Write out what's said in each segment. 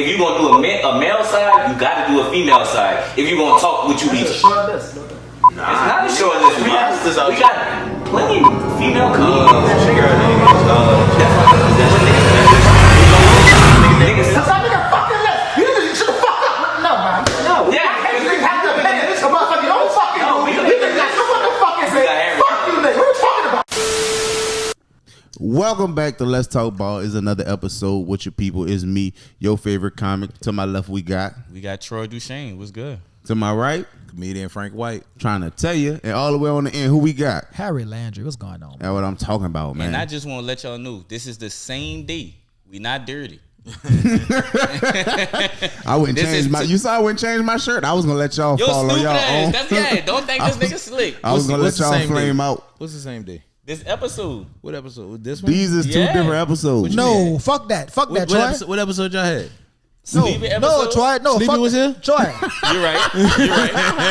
If you gonna do a male side, you gotta do a female side. If you gonna talk what you be. It's not a short list. We got plenty of female comedians. Niggas. That's not nigga fucking list. You niggas shut the fuck up. No, man. No. Yeah. You have to pay this. Motherfucker, you don't fucking know. You niggas got what the fuck is it? Fuck you, nigga. What are you talking about? Welcome back to Let's Talk Ball. Is another episode with your people. Is me, your favorite comic. To my left, we got Troy Duchesne. What's good? To my right, comedian Frank White. Trying to tell you, and all the way on the end, who we got? Harry Landry. What's going on? That's what I'm talking about, man. And I just want to let y'all know, this is the same day. We not dirty. I wouldn't change my. You saw I wouldn't change my shirt. I was gonna let y'all follow y'all own. That's don't think this nigga slick. I was gonna let y'all flame out. What's the same day? This episode. What episode? This one? These is two different episodes. No, fuck that. Fuck that, Troy. What episode y'all had? No, Troy. No, Sleepy fuck was here? Troy. You're right.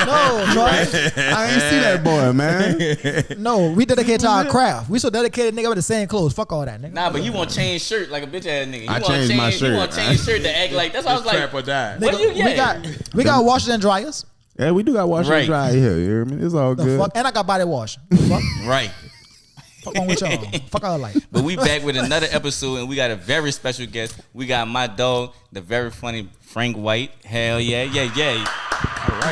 No, Troy. I ain't see that boy, man. No, we dedicated to our craft. We so dedicated, nigga, with the same clothes. Fuck all that, nigga. Nah, but you want to change shirt like a bitch ass nigga. I changed my shirt. You want to change shirt to act like that's why I was like, crap or die. what do you get? We got washers and dryers. Yeah, we do got wash and dry here. You hear me? It's all The good. fuck, and I got body wash. Fuck, Right. fuck on with y'all. Fuck all like. But we back with another episode, and we got a very special guest. We got my dog, the very funny Frank White. Hell yeah.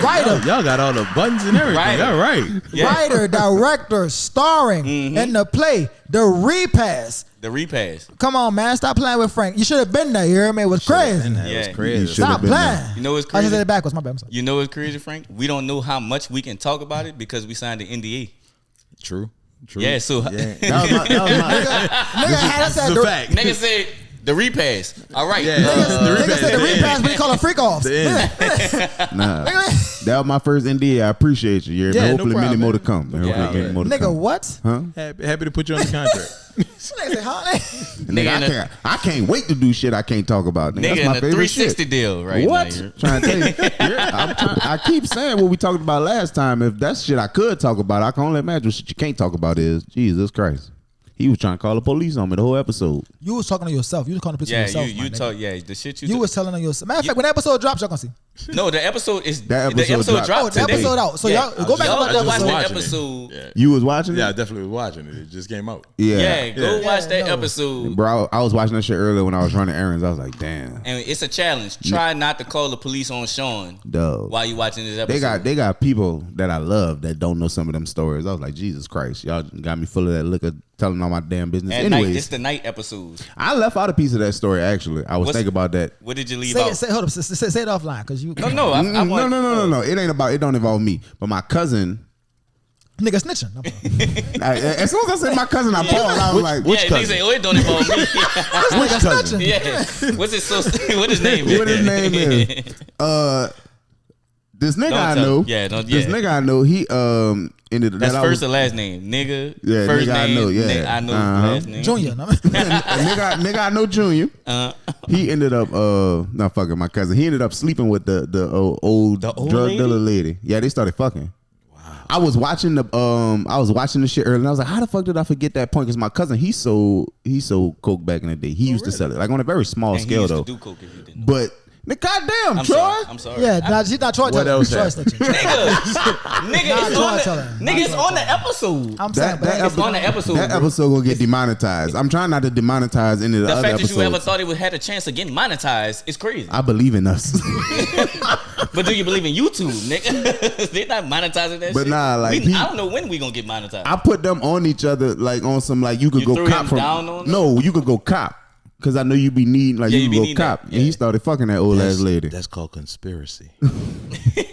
Writer, Y'all got all the buttons and everything. Writer. All right. Yeah. writer, director, starring in the play, The Repass. The Repass. Come on, man, stop playing with Frank. You should have been there. You hear me? It was crazy. That Yeah. was crazy. You should've Stop been playing. there. You know what's I just crazy? said it backwards. My bad. I'm sorry. You know what's crazy, Frank? We don't know how much we can talk about it because we signed the NDA. True. Yeah, so That was my Nigga had us at It's the a fact. nigga said the Repass. All right. Yeah. Nigga said the Repass, we call them freak offs. Nah, that was my first NDA. I appreciate you. You're Yeah, no hopefully many problem, more to man. come. Hopefully many more to Nigga, come. what? Huh? Happy to put you on the contract. Nigga say, huh? Nigga, I can't wait to do shit I can't talk about. Nigga, Nigga that's in my the favorite 360 shit. deal right What? now. You're- Trying to tell you. I keep saying what we talked about last time. If that's shit I could talk about, I can only imagine what shit you can't talk about is Jesus Christ. He was trying to call the police on me the whole episode. You was talking to yourself. You was calling the picture Yeah, of yourself. you talk. Yeah, the shit You was telling on yourself. Matter of fact, when the episode drops, y'all gonna see. No, the episode is That the episode episode dropped. dropped Oh, the today. episode out. So y'all go back and watch Y'all the watch episode. the watching it. episode. Yeah. You was watching it? Yeah, I definitely was watching it. It just came out. Yeah, go watch that no. episode. Bro, I was watching that shit earlier when I was running errands. I was like, damn. And it's a challenge. Try not to call the police on Sean Dog. while you watching this episode. They got people that I love that don't know some of them stories. I was like, Jesus Christ, y'all got me full of that liquor, telling all my damn business. At night, Anyways, it's the night episodes. I left out a piece of that story. Actually, I was thinking about that. What did you leave Say out? it, say it offline, cause you No, I want, No. It ain't about. It don't involve me. But my cousin. nigga snitching. As soon as I said my cousin, I paused. I was like, which yeah, cousin? they say, oh, it don't involve me. Which cousin? Yeah, what his name? What his name is? This nigga Don't I tell know. him. Yeah, This nigga I know. He ended. That's that first or last name, nigga. Yeah, first nigga I name, know, yeah. nigga I know last name. Junior. No? nigga I know Junior. He ended up not fucking my cousin. He ended up sleeping with the old The old drug lady? dealer lady. Yeah, they started fucking. I was watching the shit earlier, and I was like, how the fuck did I forget that point? Because my cousin, he sold coke back in the day. He used to sell it like on a very small And he scale used though. to do coke if you didn't know. But goddamn, I'm Troy. sorry. Yeah, she's not Troy. What telling. else Troy happened? snitching. Nigga, Not it's Troy on the, telling. nigga, it's on the episode. I'm saying, but It's on the episode. That bro. episode gonna get demonetized. I'm trying not to demonetize any of the The other fact that episodes. you ever thought it would had a chance of getting monetized is crazy. I believe in us. But do you believe in YouTube, nigga? They're not monetizing that But shit. nah, like, I don't know when we gonna get monetized. I put them on each other like on some like you could You go threw cop him from. down on No, you could go cop. Cause I know you be needing like Yeah, you you be could go needing cop, that. and he Yeah. started fucking that old ass lady. That's called conspiracy.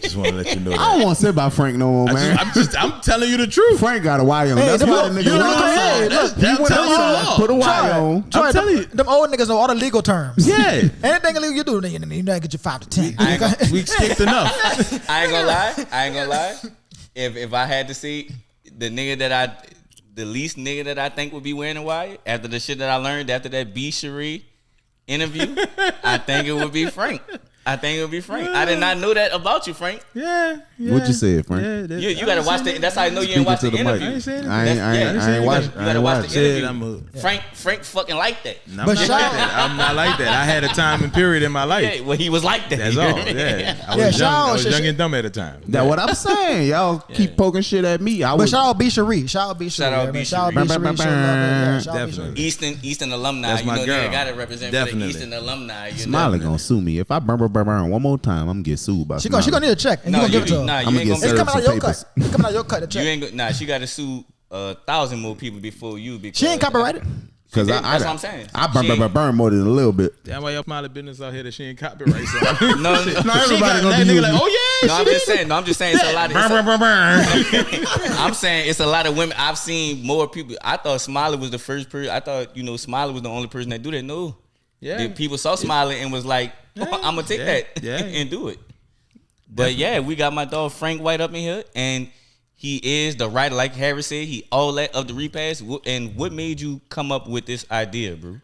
Just want to let you know I that. don't want to say about Frank no more, man. I'm telling you the truth. Frank got a wire on. That's why the nigga you went look outside. ahead. He went Tell you the outside, law. put a wire on. Troy, I'm telling you. them old niggas know all the legal terms. Yeah. Anything illegal you do, then you gotta get your 5 to 10. I ain't gonna- We skipped enough. I ain't gonna lie. If I had to say the least nigga that I think would be wearing a wire after the shit that I learned after that B. Cherie interview, I think it would be Frank. I think it'll be Frank. I did not know that about you, Frank. Yeah. What you said, Frank? Yeah, You gotta watch the. That's how I know you ain't watched the Speaking to the interview. mic. I ain't saying I ain't watched. You gotta watch the interview. I'm Frank fucking like that. I'm not like that. I'm not like that. I had a time and period in my life. Yeah, well, he was like that. That's all. Yeah. I Yeah, was shout out, young and dumb at the time. That's what I'm saying. Y'all keep poking shit at me. But shout out B. Cherie. Shout out B. Cherie. Shout out B. Shout out B. Cherie. Show love, yeah, shout out B. Cherie. Definitely. Eastern alumni. That's my you girl. gotta represent for Definitely. the Eastern alumni. Smiley gonna sue me if I burn one more time. I'm gonna get sued by. She gonna need a check and you gonna give it to her. Nah, you I'ma ain't get gonna It's served coming out some of your papers. cut. It's coming out of your cut. The You check. ain't go, nah, she got to sue 1,000 more people before you. Because She ain't copyrighted. Because That's what I'm saying. I She ain't- burn more than a little bit. That's why y'all Smiley business out here that she ain't copyright. So. No, Not everybody gonna that be nigga using like, oh yeah. no, I'm just saying. No, I'm just saying. It's a lot. Burn. I'm saying it's a lot of women. I've seen more people. I thought Smiley was the first person. I thought Smiley was the only person that do that. No, Yeah. People saw Smiley and was like, I'm gonna take that and do it. But yeah, we got my dog Frank White up in here, and he is the writer, like Harry said. He all that of the repass. And what made you come up with this idea, bro?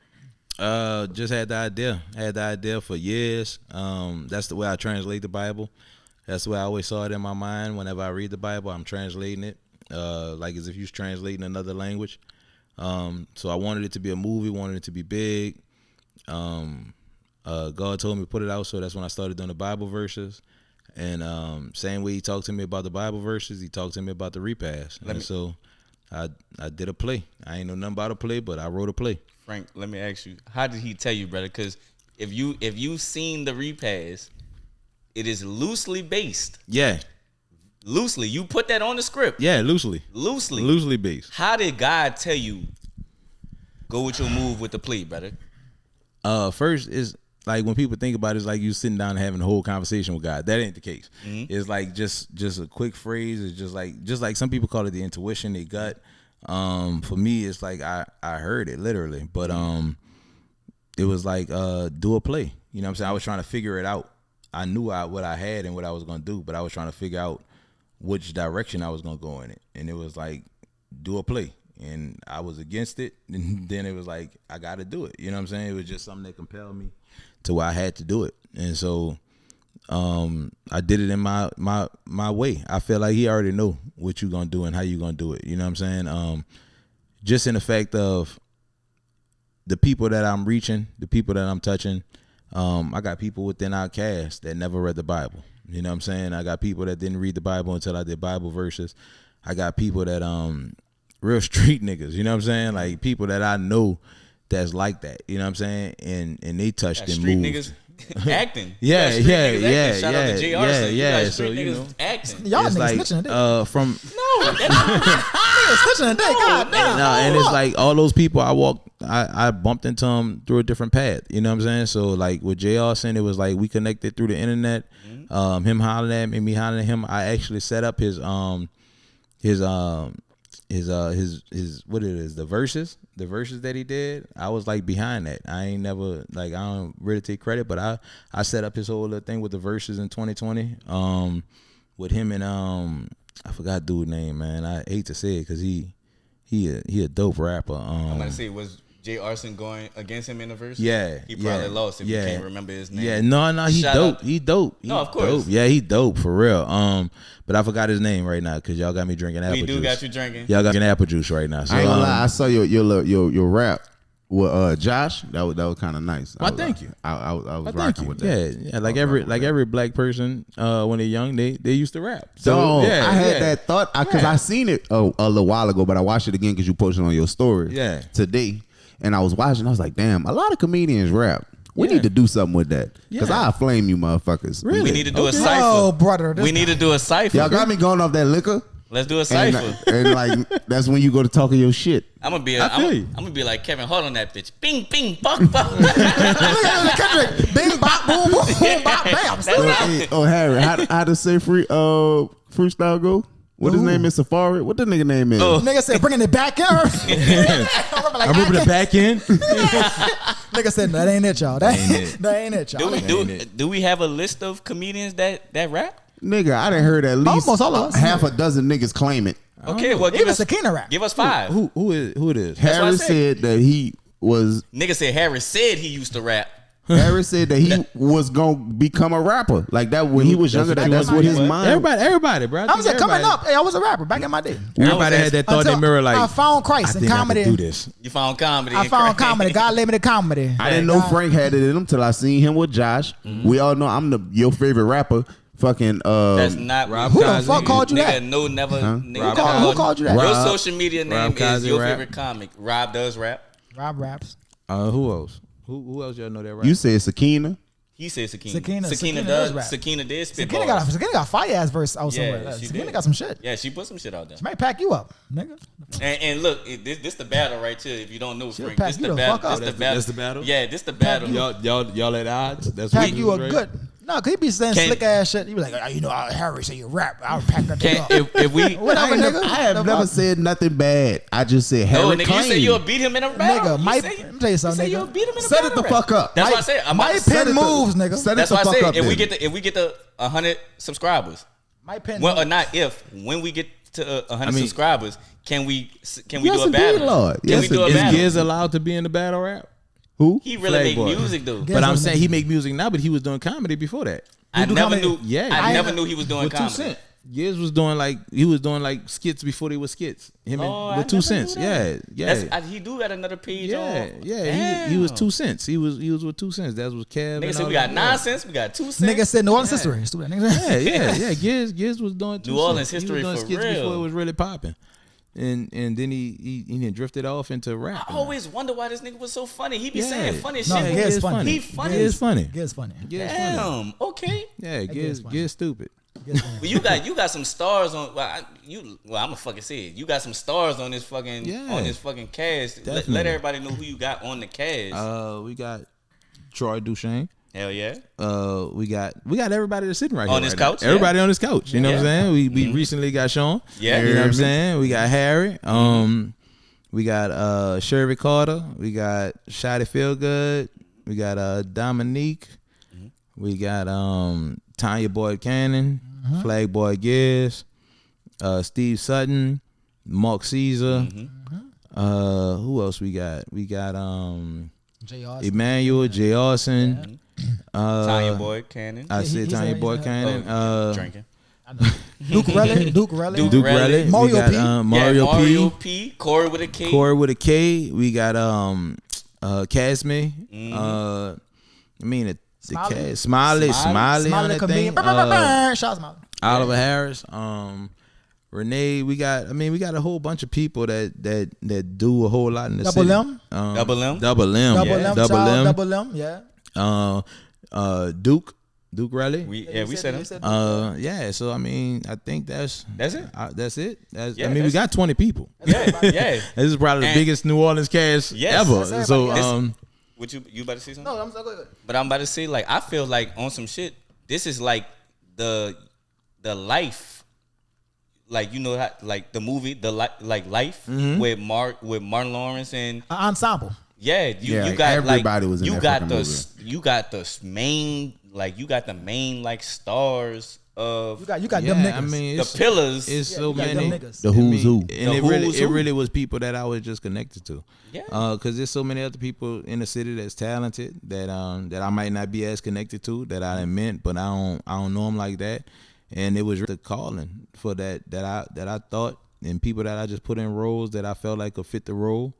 Just had the idea. Had the idea for years. That's the way I translate the Bible. That's the way I always saw it in my mind. Whenever I read the Bible, I'm translating it, like as if you're translating another language. So I wanted it to be a movie. Wanted it to be big. God told me to put it out, so that's when I started doing the Bible verses. And same way he talked to me about the Bible verses, he talked to me about the repass. So I did a play. I ain't know nothing about a play, but I wrote a play. Frank, let me ask you, how did he tell you, brother? Because if you seen the repass, it is loosely based. Yeah. Loosely. You put that on the script. Yeah, loosely. Loosely based. How did God tell you go with your move with the play, brother? First is like when people think about it, it's like you sitting down and having a whole conversation with God. That ain't the case. Mm-hmm. It's like just a quick phrase. It's just like some people call it the intuition, their gut. For me, it's like I heard it literally, but it was like do a play. You know what I'm saying? I was trying to figure it out. I knew what I had and what I was gonna do, but I was trying to figure out which direction I was gonna go in it. And it was like do a play. And I was against it, and then it was like I got to do it. You know what I'm saying? It was just something that compelled me to where I had to do it, and so I did it in my way. I feel like he already know what you gonna do and how you gonna do it. You know what I'm saying? Just in the fact of the people that I'm reaching, the people that I'm touching. I got people within our cast that never read the Bible. You know what I'm saying? I got people that didn't read the Bible until I did Bible verses. I got people that real street niggas, you know what I'm saying? Like people that I know that's like that, you know what I'm saying? And they touched and street moved. Niggas acting. Yeah. Shout out to JR. Yeah. So you know, niggas acting. Y'all it's niggas like snitching today. from Niggas snitching today. God damn. no, and it's like all those people I bumped into them through a different path, you know what I'm saying? So like with JR saying, it was like we connected through the internet. Him hollering at me hollering at him. I actually set up his what it is, the verses that he did. I was like behind that. I ain't never like, I don't really take credit, but I set up his whole little thing with the verses in 2020 with him and I forgot dude's name, man. I hate to say it because he a dope rapper. I'm gonna say, was Jay Arson going against him in the verse? Yeah, he probably lost if you can't remember his name. Yeah, no, he Shout dope. out. He dope. No, of course. Dope. Yeah, he dope for real. But I forgot his name right now because y'all got me drinking apple We juice. do got you drinking. Y'all got apple juice right now. So, I ain't gonna lie, I saw your rap with Josh. That was kind of nice. Thank you. I was thank rocking you. with that. Yeah. Like every black person when they're young, they used to rap. So So yeah, I had that thought because I seen it a little while ago, but I watched it again because you posted on your story today, and I was watching. I was like, damn, a lot of comedians rap. We need to do something with that because I'll flame you motherfuckers. Really? We need to do a cipher. Oh, brother. We need to do a cipher. Y'all got me going off that liquor. Let's do a cipher. And like that's when you go to talking your shit. I'm gonna be like Kevin Hart on that bitch. Bing, bing, buck. Look at the Bing, bop, boom, boom, boom, bop, bam. Harry, how to say freestyle go? What his name is? Safari? What the nigga name is? Nigga said bringing it back in. I remember the back end. Nigga said that ain't it, y'all. That ain't it, y'all. Do we have a list of comedians that rap? Nigga, I done heard at least Almost all of us. half a dozen niggas claim it. Okay, well give Even us Sakina rap. Give us 5. Who it is? what I Harry said. said that he was. Nigga said Harris said he used to rap. Harris said that he was gonna become a rapper. Like that when he was younger. That's what his mind. Everybody, bro. I was like, coming up. Hey, I was a rapper back in my day. Everybody had that thought in their mirror, like I found Christ in comedy. I could do this. You found comedy. I found comedy. God led me to comedy. I didn't know Frank had it in him till I seen him with Josh. We all know I'm your favorite rapper. Fucking that's not Rob who Cosby. the fuck called you that? No, never. Huh? Nigga, Who called you that? Your social media name is Cosby your rap. favorite comic. Rob does rap. Rob raps. Who else? Who else y'all know that rap? you said Sakina. He said Sakina. Sakina does rap. Sakina did spit Sakina bars. got fire ass verse out Yeah, somewhere. she Sakina did. got some shit. Yeah, she put some shit out there. She might pack you up, nigga. And look, this the battle right here. If you don't know, Frank, pack this you the the battle. fuck up. That's the battle? Yeah, this the battle. Y'all at odds? That's Pack what you a right? good. No, cause he be saying Can- slick ass shit. You be like, oh, you know, Harry say you rap. I'll pack that thing up. If we Whatever, nigga. I have never said nothing bad. I just said Harry no, nigga, claimed. you say you'll beat him in a battle. Nigga, let me tell you something, you say you'll nigga. beat him in a Set battle it the rap. fuck up. That's what I said. I'm My about to set pen it the- moves, nigga. Set it That's the what I fuck said. up. If we then. get the 100 subscribers, My pen. well, or moves. not if when we get to 100 mean- subscribers, can we Yes, do a indeed, battle? Lord. Can Yes, we do a indeed. Is battle? Giz allowed to be in the battle rap? Who? He really make Flag Boy. music though. Giz But I'm was saying in- he make music now, but he was doing comedy before that. I do never comedy? knew. Yeah. I I never ain't- knew he was doing With 2 comedy. Cent. Giz was doing like skits before they were skits. Him Oh, I with 2 never cents. knew Yeah, that. yeah. He do got another page Yeah, on. yeah, he was 2 cents. He was with 2 cents. That was Kev. Nigga and said all we got that. 9 cents, we got 2 cents. Nigga said New Orleans history. Stupid nigga. Yeah. Giz was doing 2 New Orleans cents. history He was for doing skits real. before it was really popping. And then he then drifted off into rap. I always wonder why this nigga was so funny. He be Yeah. saying funny No, shit. Giz funny. He funny. Giz funny. Giz funny. Giz funny. Damn. Okay. Yeah, Giz Giz stupid. Giz funny. Well, you got some stars on. Well, I'm gonna fucking say it. You got some stars on this fucking cast. Let Definitely. everybody know who you got on the cast. We got Troy Duchesne. Hell yeah. We got everybody that's sitting right On here this right now. couch, yeah. Everybody on this couch. You know what I'm Yeah. saying? We recently got Sean. Yeah. You know what I'm saying? We got Harry. We got Sherry Carter. We got Shotty Feelgood. We got Dominique. We got Tanya Boyd Cannon. Flag Boy Giz. Steve Sutton. Mark Caesar. Who else we got? We got J. Austin. Emmanuel J. Austin. Tanya Boyd Cannon. I said he's Tanya a- Boyd Cannon. Drinking. Duke Relly. Duke Duke Relly. Mario we got, P. Mario P. P. Corey with a K. Corey with a K. We got Casme. I mean the Smiley. K. Smiley on that thing. Shout Smiley. Oliver Harris. Renee. We got a whole bunch of people that do a whole lot in the Double city. M. Double M. Double M. Double Yeah. M. Double Child, M. Double M. Yeah. Duke Relly. We said him. Yeah, so I mean, I think that's it. That's it. Yeah, I mean, we got 20 people. Yeah. This is probably the And- biggest New Orleans cast Yes. ever. That's So, everybody. What you about to say something? No, I'm so good. But I'm about to say, like, I feel like on some shit, this is like the life, like, you know, how, like the movie, like Life with Martin Lawrence and Ensemble. yeah, you Yeah, got everybody like was in you that got fucking the main like stars of You got yeah, them niggas. I mean, the pillars. it's so you got them many. niggas. The who's who. And The it who's who. really was people that I was just connected to. Yeah. Because there's so many other people in the city that's talented that I might not be as connected to that I meant, but I don't know them like that. And it was the calling for that I thought, and people that I just put in roles that I felt like could fit the role,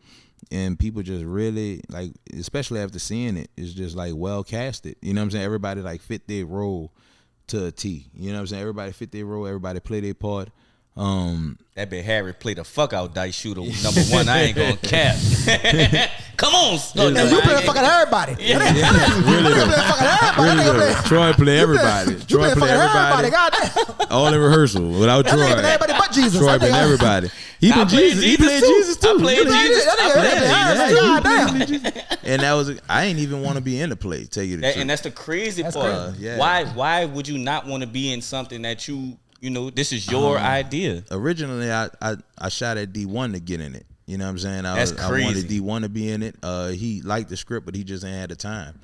and people just really like, especially after seeing it, it's just like well casted. You know what I'm saying? Everybody like fit their role to a T. You know what I'm saying? Everybody fit their role. Everybody play their part. That bit Harry played the fuck out dice shooter number one. I ain't gonna cap. Come on, And you play fucking everybody. Really though. Really though. Troy play everybody. You Troy play everybody. Goddamn. All in rehearsal without That nigga Troy. been everybody but Jesus. Troy That been nigga- everybody. He I been played Jesus. He Jesus played too. Jesus too. I played He been Jesus. That I nigga played been Jesus. everybody. Goddamn. And that was, I ain't even want to be in the play. Tell you the truth. And that's the crazy That's part. crazy. Yeah. Why would you not want to be in something that you know this is your idea? Originally, I shot at D1 to get in it. You know what I'm saying? I That's wanted crazy. D1 to be in it. He liked the script, but he just ain't had the time.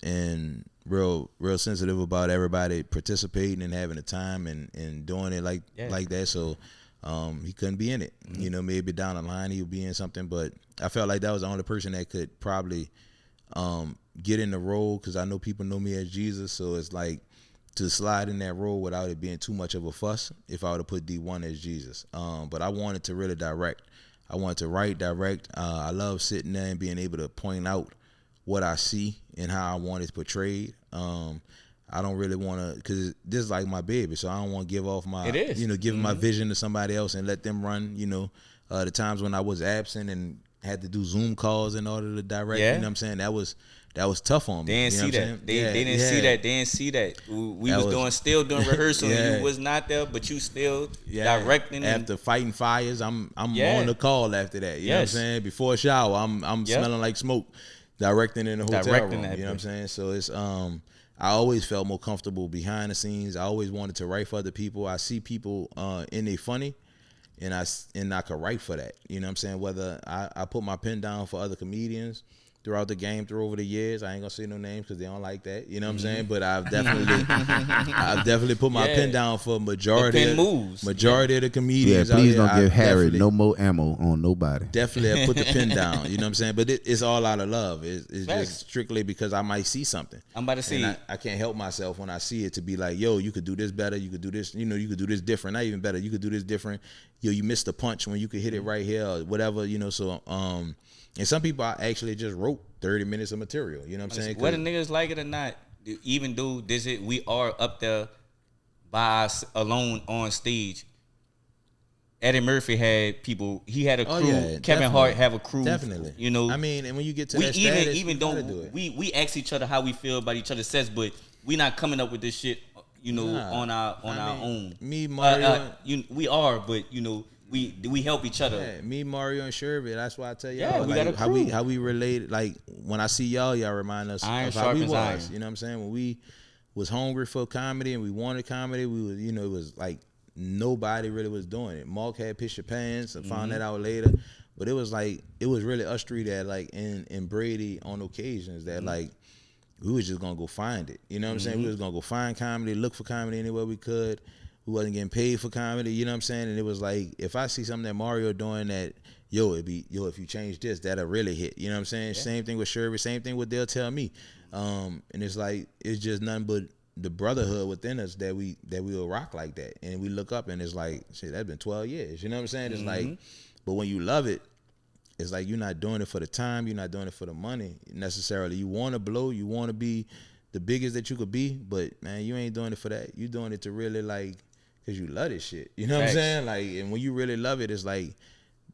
And real sensitive about everybody participating and having the time and doing it like that. So he couldn't be in it. You know, maybe down the line he'll be in something, but I felt like that was the only person that could probably get in the role because I know people know me as Jesus, so it's like to slide in that role without it being too much of a fuss if I were to put D1 as Jesus. But I wanted to really direct. I wanted to write, direct. I love sitting there and being able to point out what I see and how I want it portrayed. I don't really want to, because this is like my baby, so I don't want to give off my, giving my vision to somebody else and let them run, the times when I was absent and had to do Zoom calls in order to direct, you know what I'm saying? That was tough on me. They didn't see that. They didn't see that. They didn't see that. We was still doing rehearsal and you was not there, but you still directing. After fighting fires, I'm on the call after that. You know what I'm saying? Before a shower, I'm smelling like smoke, directing in the hotel room. You know what I'm saying? So it's I always felt more comfortable behind the scenes. I always wanted to write for other people. I see people in they funny, and I could write for that. You know what I'm saying? Whether I put my pen down for other comedians throughout the game, over the years. I ain't gonna say no names because they don't like that. You know what I'm saying? But I've definitely put my pen down for majority of the comedians. Yeah, please don't give Harry no more ammo on nobody. Definitely have put the pen down. You know what I'm saying? But it's all out of love. It's just strictly because I might see something. I'm about to see. I can't help myself when I see it to be like, yo, you could do this better. You could do this. You could do this different. Not even better. You could do this different. Yo, you missed the punch when you could hit it right here or whatever. So and some people I actually just wrote 30 minutes of material. You know what I'm saying? Whether niggas like it or not, even though we are up there by us alone on stage. Eddie Murphy had people. He had a crew. Kevin definitely. Hart have a crew. Definitely. I mean, and when you get to that status, even don't we ask each other how we feel about each other's sets, but we not coming up with this shit. On our own. Me, Mario, we are, but we help each other. Yeah, me, Mario, and Shervy. That's why I tell y'all we got a crew. how we related. Like when I see y'all remind us iron of how we was. Iron. You know what I'm saying? When we was hungry for comedy and we wanted comedy, we was it was like nobody really was doing it. Mark had Pitch Your Pants. I found that out later, but it was really us three that like in Brady on occasions that like we was just gonna go find it. You know what I'm saying? We was gonna go find comedy, look for comedy anywhere we could. We wasn't getting paid for comedy, you know what I'm saying? And it was like, if I see something that Mario doing that, if you change this, that'll really hit. You know what I'm saying? Yeah. Same thing with Shervy, same thing with they'll tell me. And it's like, it's just nothing but the brotherhood within us that we will rock like that. And we look up and it's like, shit, that's been 12 years. You know what I'm saying? It's like, but when you love it, it's like you're not doing it for the time, you're not doing it for the money necessarily. You want to blow, you want to be the biggest that you could be, but man, you ain't doing it for that. You doing it to really like, because you love this shit. You know what I'm saying? Like, and when you really love it, it's like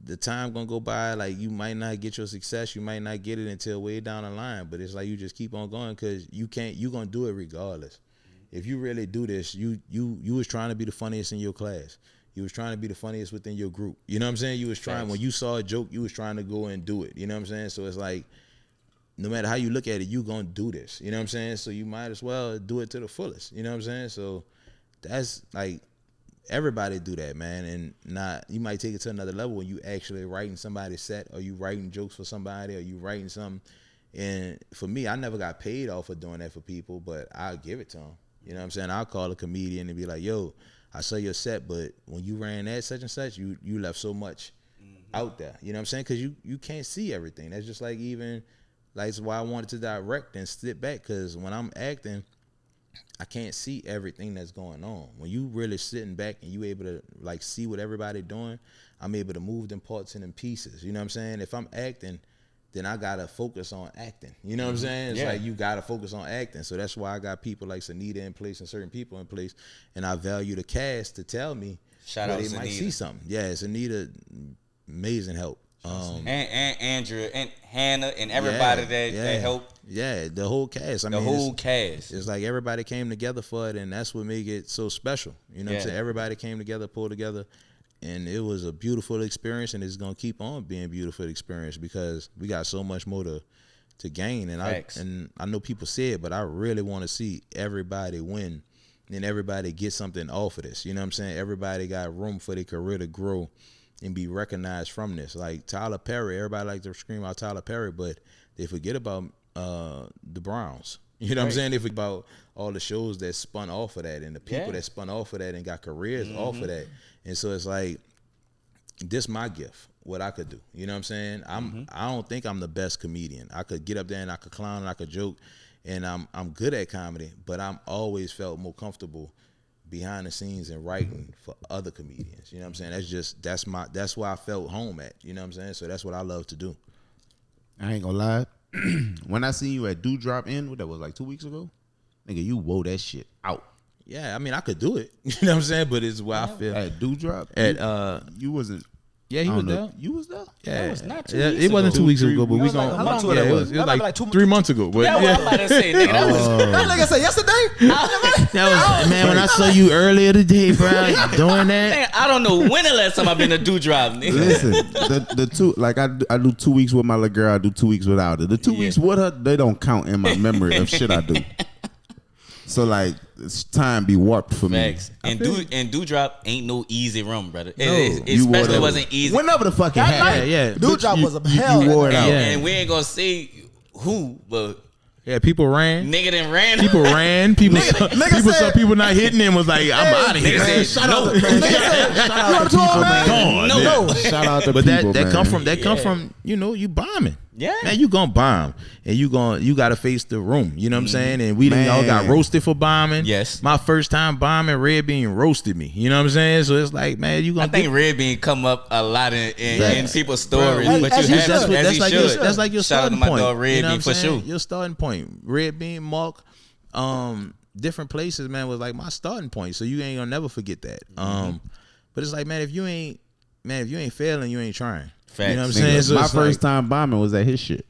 the time gonna go by. Like, you might not get your success. You might not get it until way down the line. But it's like you just keep on going because you gonna do it regardless. If you really do this, you was trying to be the funniest in your class. You was trying to be the funniest within your group. You know what I'm saying? You was trying, when you saw a joke, you was trying to go and do it. You know what I'm saying? So it's like, no matter how you look at it, you gonna do this. You know what I'm saying? So you might as well do it to the fullest. You know what I'm saying? So that's like, everybody do that, man, and you might take it to another level when you actually writing somebody's set, or you writing jokes for somebody, or you writing something. And for me, I never got paid off for doing that for people, but I'll give it to them. You know what I'm saying? I'll call a comedian and be like, yo, I saw your set, but when you ran that such and such, you left so much out there. You know what I'm saying? Because you can't see everything. That's just like that's why I wanted to direct and sit back, because when I'm acting, I can't see everything that's going on. When you really sitting back and you able to like see what everybody doing, I'm able to move them parts and them pieces. You know what I'm saying? If I'm acting, then I gotta focus on acting. You know what I'm saying? It's like you gotta focus on acting. So that's why I got people like Sanita in place and certain people in place, and I value the cast to tell me where they might see something. Yeah, Sanita, amazing help. And Andrea and Hannah and everybody that helped. Yeah, the whole cast. The whole cast. It's like everybody came together for it, and that's what made it so special. You know what I'm saying? Everybody came together, pulled together, and it was a beautiful experience, and it's gonna keep on being a beautiful experience because we got so much more to gain. And I know people say it, but I really want to see everybody win and everybody get something off of this. You know what I'm saying? Everybody got room for their career to grow and be recognized from this. Like Tyler Perry, everybody like to scream out Tyler Perry, but they forget about the Browns. You know what I'm saying? They forget about all the shows that spun off of that and the people that spun off of that and got careers off of that. And so it's like, this my gift. what I could do. You know what I'm saying? I don't think I'm the best comedian. I could get up there and I could clown and I could joke, and I'm good at comedy, but I'm always felt more comfortable behind the scenes and writing for other comedians. You know what I'm saying? That's where I felt home at. You know what I'm saying? So that's what I love to do. I ain't gonna lie. When I seen you at Dewdrop Inn, what that was like 2 weeks ago, nigga, you wore that shit out. Yeah, I mean, I could do it. You know what I'm saying? But it's where I feel. At Dewdrop? You wasn't. Yeah, he was there. You was there? Yeah, That was not 2 yeah, weeks it wasn't ago. 2 weeks ago, but we was gonna. like- how long ago Yeah, that it was? was That was like like 2 3 months ago. But Yeah, what I'm about to say, nigga. That was That nigga said yesterday. that was man. When I saw you earlier today, bro, doing that. man, I don't know when the last time I've been to Dewdrop, nigga. Listen, the two, like I do 2 weeks with my little girl, I do 2 weeks without her. The 2 weeks with her, they don't count in my memory of shit I do. So like, it's time be warped for Facts. me. And Dewdrop ain't no easy rum, brother. No, It you wore especially that- wasn't easy. Whenever the fucking happened. Yeah. Dewdrop You- was a hell. You wore it out. And we ain't gonna say who, but Yeah, people ran. nigga done ran. People ran. People nigga saw said- people not hitting him was like, I'm out of here. Nigga said, no. Nigga said, Shout you out want to to people, man. Gone. No. Shout out to But people, that man. come from you bombing. Yeah. Man, you gonna bomb and you gotta face the room. You know what I'm saying? And we done all got Man. roasted for bombing. Yes. My first time bombing, Red Bean roasted me. You know what I'm saying? So it's like, man, you I gonna think Red Bean come up a lot in Facts. people's stories, Bro, but as you he have should. to, as he should. that's like your Shout out to starting my point. dog Red You know Bean what for I'm saying? sure. Your starting point. Red Bean, Mark, different places, man, was like my starting point. So you ain't gonna never forget that. But it's like, man, if you ain't failing, you ain't trying. Facts. You know what I'm Nigga, saying? So my it's first like, time bombing was at his shit.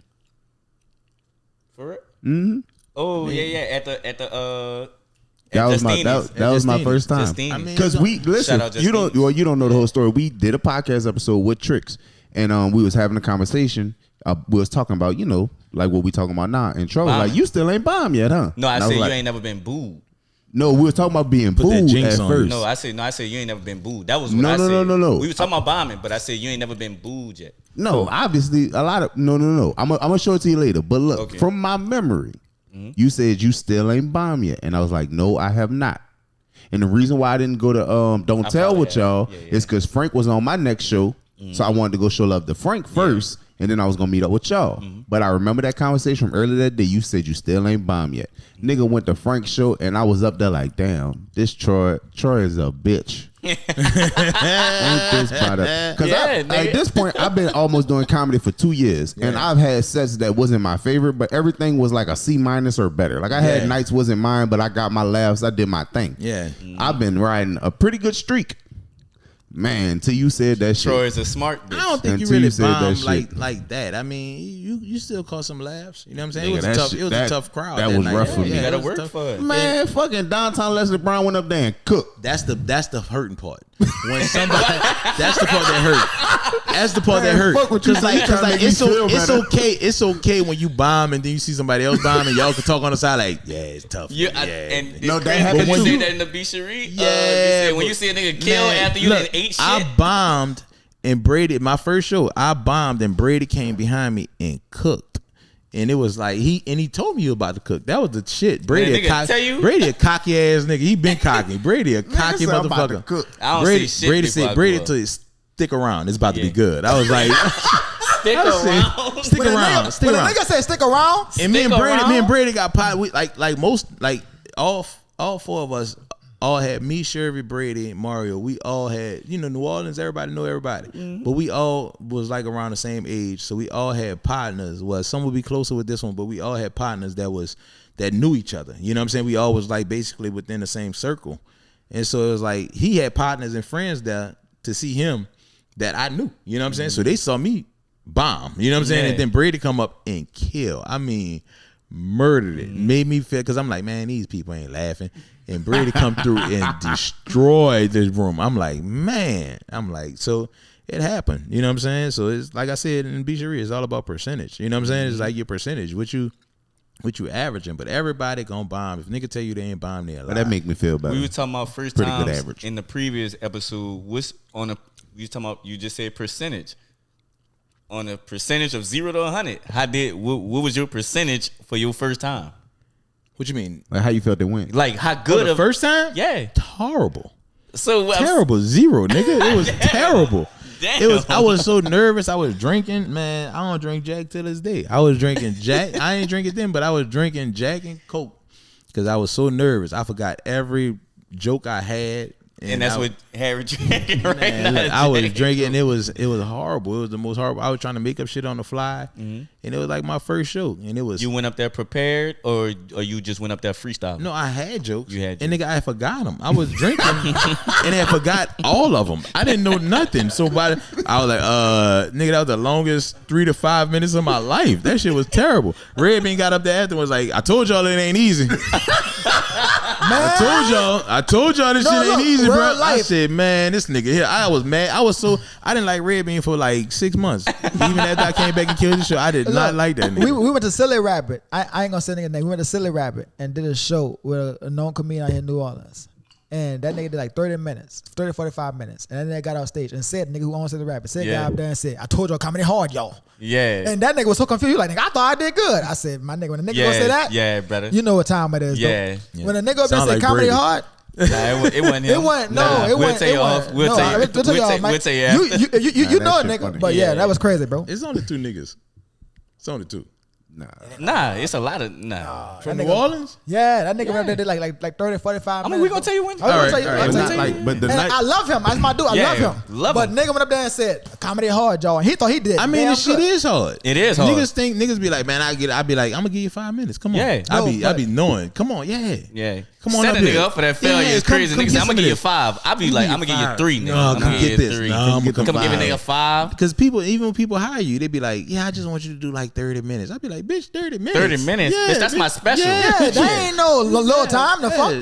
For real? Mm-hmm. Oh yeah, at the That was my Justini's. first time. Justini's. I mean, Because we listen, Shout out you don't know the whole story. We did a podcast episode with Tricks, and we was having a conversation. We was talking about like what we talking about now, and Troy was like, Bombing. "You still ain't bombed yet, huh?" No, I And said was you like, ain't never been booed. No, we were talking about being Put that booed jinx at on first. No, I said you ain't never been booed. That was what No, I no, said. no. We were talking about bombing, but I said you ain't never been booed yet. No, obviously a lot of no. I'm gonna show it to you later. But look, Okay. from my memory, you said you still ain't bombed yet, and I was like, no, I have not. And the reason why I didn't go to Don't Tell probably with y'all have. Yeah. is because Frank was on my next show, so I wanted to go show love to Frank first, and then I was gonna meet up with y'all. But I remember that conversation from earlier that day. You said you still ain't bombed yet. Nigga went to Frank's show, and I was up there like, damn, this Troy is a bitch. Ain't this brother? Because Yeah, nigga. at this point, I've been almost doing comedy for 2 years, and I've had sets that wasn't my favorite, but everything was like a C- or better. Like I had nights wasn't mine, but I got my laughs. I did my thing. Yeah. I've been riding a pretty good streak, man. Till you said that shit. Troy is a smart bitch. I don't think you Until really you said that bombed shit. like that. I mean, you still caught some laughs. You know what I'm saying? Nigga, It was that a tough. shit- It was that- a tough crowd. that was night. rough for me. You it gotta was work tough. for it. Man, fucking downtown Leslie Brown went up there and cooked. That's the hurting part. When somebody, that's the part that hurt. That's the part that hurt. fuck what you Cause say, like, trying to make me feel it's better. okay. It's okay when you bomb and then you see somebody else bomb and y'all can talk on the side like, yeah, it's tough. Yeah, yeah. No, that crazy happened because you too. said that in the B. Cherie. Yeah, when but- you see a nigga kill Man, after you look, done ate shit. I bombed and Brady. My first show, I bombed and Brady came behind me and cooked. And it was like he told me you about to cook. That was the shit. Brady, nigga tell you? Brady a cocky ass nigga. He been cocky. Brady a cocky said I'm about to motherfucker. cook. I don't Brady, see shit Brady before said I Brady go up. told you stick around. It's about to be Yeah. good. I was like, Stick I said, around. stick When a around. nigga- Stick when a around. nigga said stick around, And me and Stick Brady, around? got pot. We like most all four of us all had me, Shervy, Brady, and Mario. We all had New Orleans. Everybody know everybody, but we all was like around the same age, so we all had partners. Well, some would be closer with this one, but we all had partners that knew each other. You know what I'm saying? We all was like basically within the same circle, and so it was like he had partners and friends there to see him that I knew. You know what I'm saying? So they saw me bomb. You know what I'm saying? Yeah. And then Brady come up and kill. I mean, murdered it. Made me feel, because I'm like, man, these people ain't laughing. And Brady come through and destroyed this room. I'm like, man. So it happened. You know what I'm saying? So it's like I said in B. Cherie, it's all about percentage. You know what I'm saying? It's like your percentage, what you averaging. But everybody gonna bomb. If nigga tell you they ain't bomb, they a lie. But that make me feel better. We were talking about first Pretty good times average. in the previous episode. What's on a? You talking about? You just said percentage. On a percentage of 0 to 100, what was your percentage for your first time? What you mean? Like how you felt it went. Like how good The of first time? Yeah. Horrible. So Terrible. 0, nigga. It was terrible. I was so nervous. I was drinking, man. I don't drink Jack till this day. I was drinking Jack. I ain't drinking then, but I was drinking Jack and Coke because I was so nervous. I forgot every joke I had. And that's what Harry drinking right now. Look, I was drinking. It was horrible. It was the most horrible. I was trying to make up shit on the fly, and it was like my first show. And it was. You went up there prepared, or you just went up there freestyle? No, I had jokes. You had and nigga, I forgot them. I was drinking, and I forgot all of them. I didn't know nothing. So I was like, nigga, that was the longest 3 to 5 minutes of my life. That shit was terrible. Red Bean got up there after and was like, I told y'all it ain't easy. I told y'all this shit ain't easy, bro. I said, man, this nigga here. I was mad. I didn't like Red Bean for like 6 months. Even after I came back and killed the show, I did not like that nigga. We went to Silly Rabbit. I ain't gonna say nigga name. We went to Silly Rabbit and did a show with a known comedian out here in New Orleans. And that nigga did like 30 minutes, 30, 45 minutes. And then they got off stage and said, nigga who owns Silly Rabbit, said, guy up there and said, I told y'all comedy hard, y'all. Yeah. And that nigga was so confused. He was like, nigga, I thought I did good. I said, my nigga, when a nigga gonna say that, brother. you know what time it is. Yeah. When a nigga up there say like comedy Brady. hard, Nah, it wasn't him. It wasn't. No, it wasn't. We'll tell you off. We'll tell you. We'll tell you after. You know it, nigga. But yeah, that was crazy, bro. It's only 2 niggas. It's only 2. Nah, it's a lot of From New Orleans? Yeah, that nigga right there did like 30, 45 minutes. We gonna tell you when. I'll tell you. But the And night, I love him. That's my dude. I love him. But nigga went up there and said, comedy hard, y'all. And he thought he did. I mean, this shit is hard. It is hard. Niggas be like, man, I be like, I'm gonna give you 5 minutes. Come on. Yeah. I be knowing. Come on, yeah. Come on, set a up nigga here. up for that failure is crazy. Niggas, I'm gonna give you 5. I be like, I'm gonna give you 3. Nigga. No, I'm come gonna get give you this. 3. No, I'm gonna Come give a 5. nigga 5. Because even when people hire you, they be like, yeah, I just want you to do like 30 minutes. I be like, bitch, 30 minutes. 30 minutes. Yeah, Bitch, that's my special. Yeah, that ain't no little time to fuck.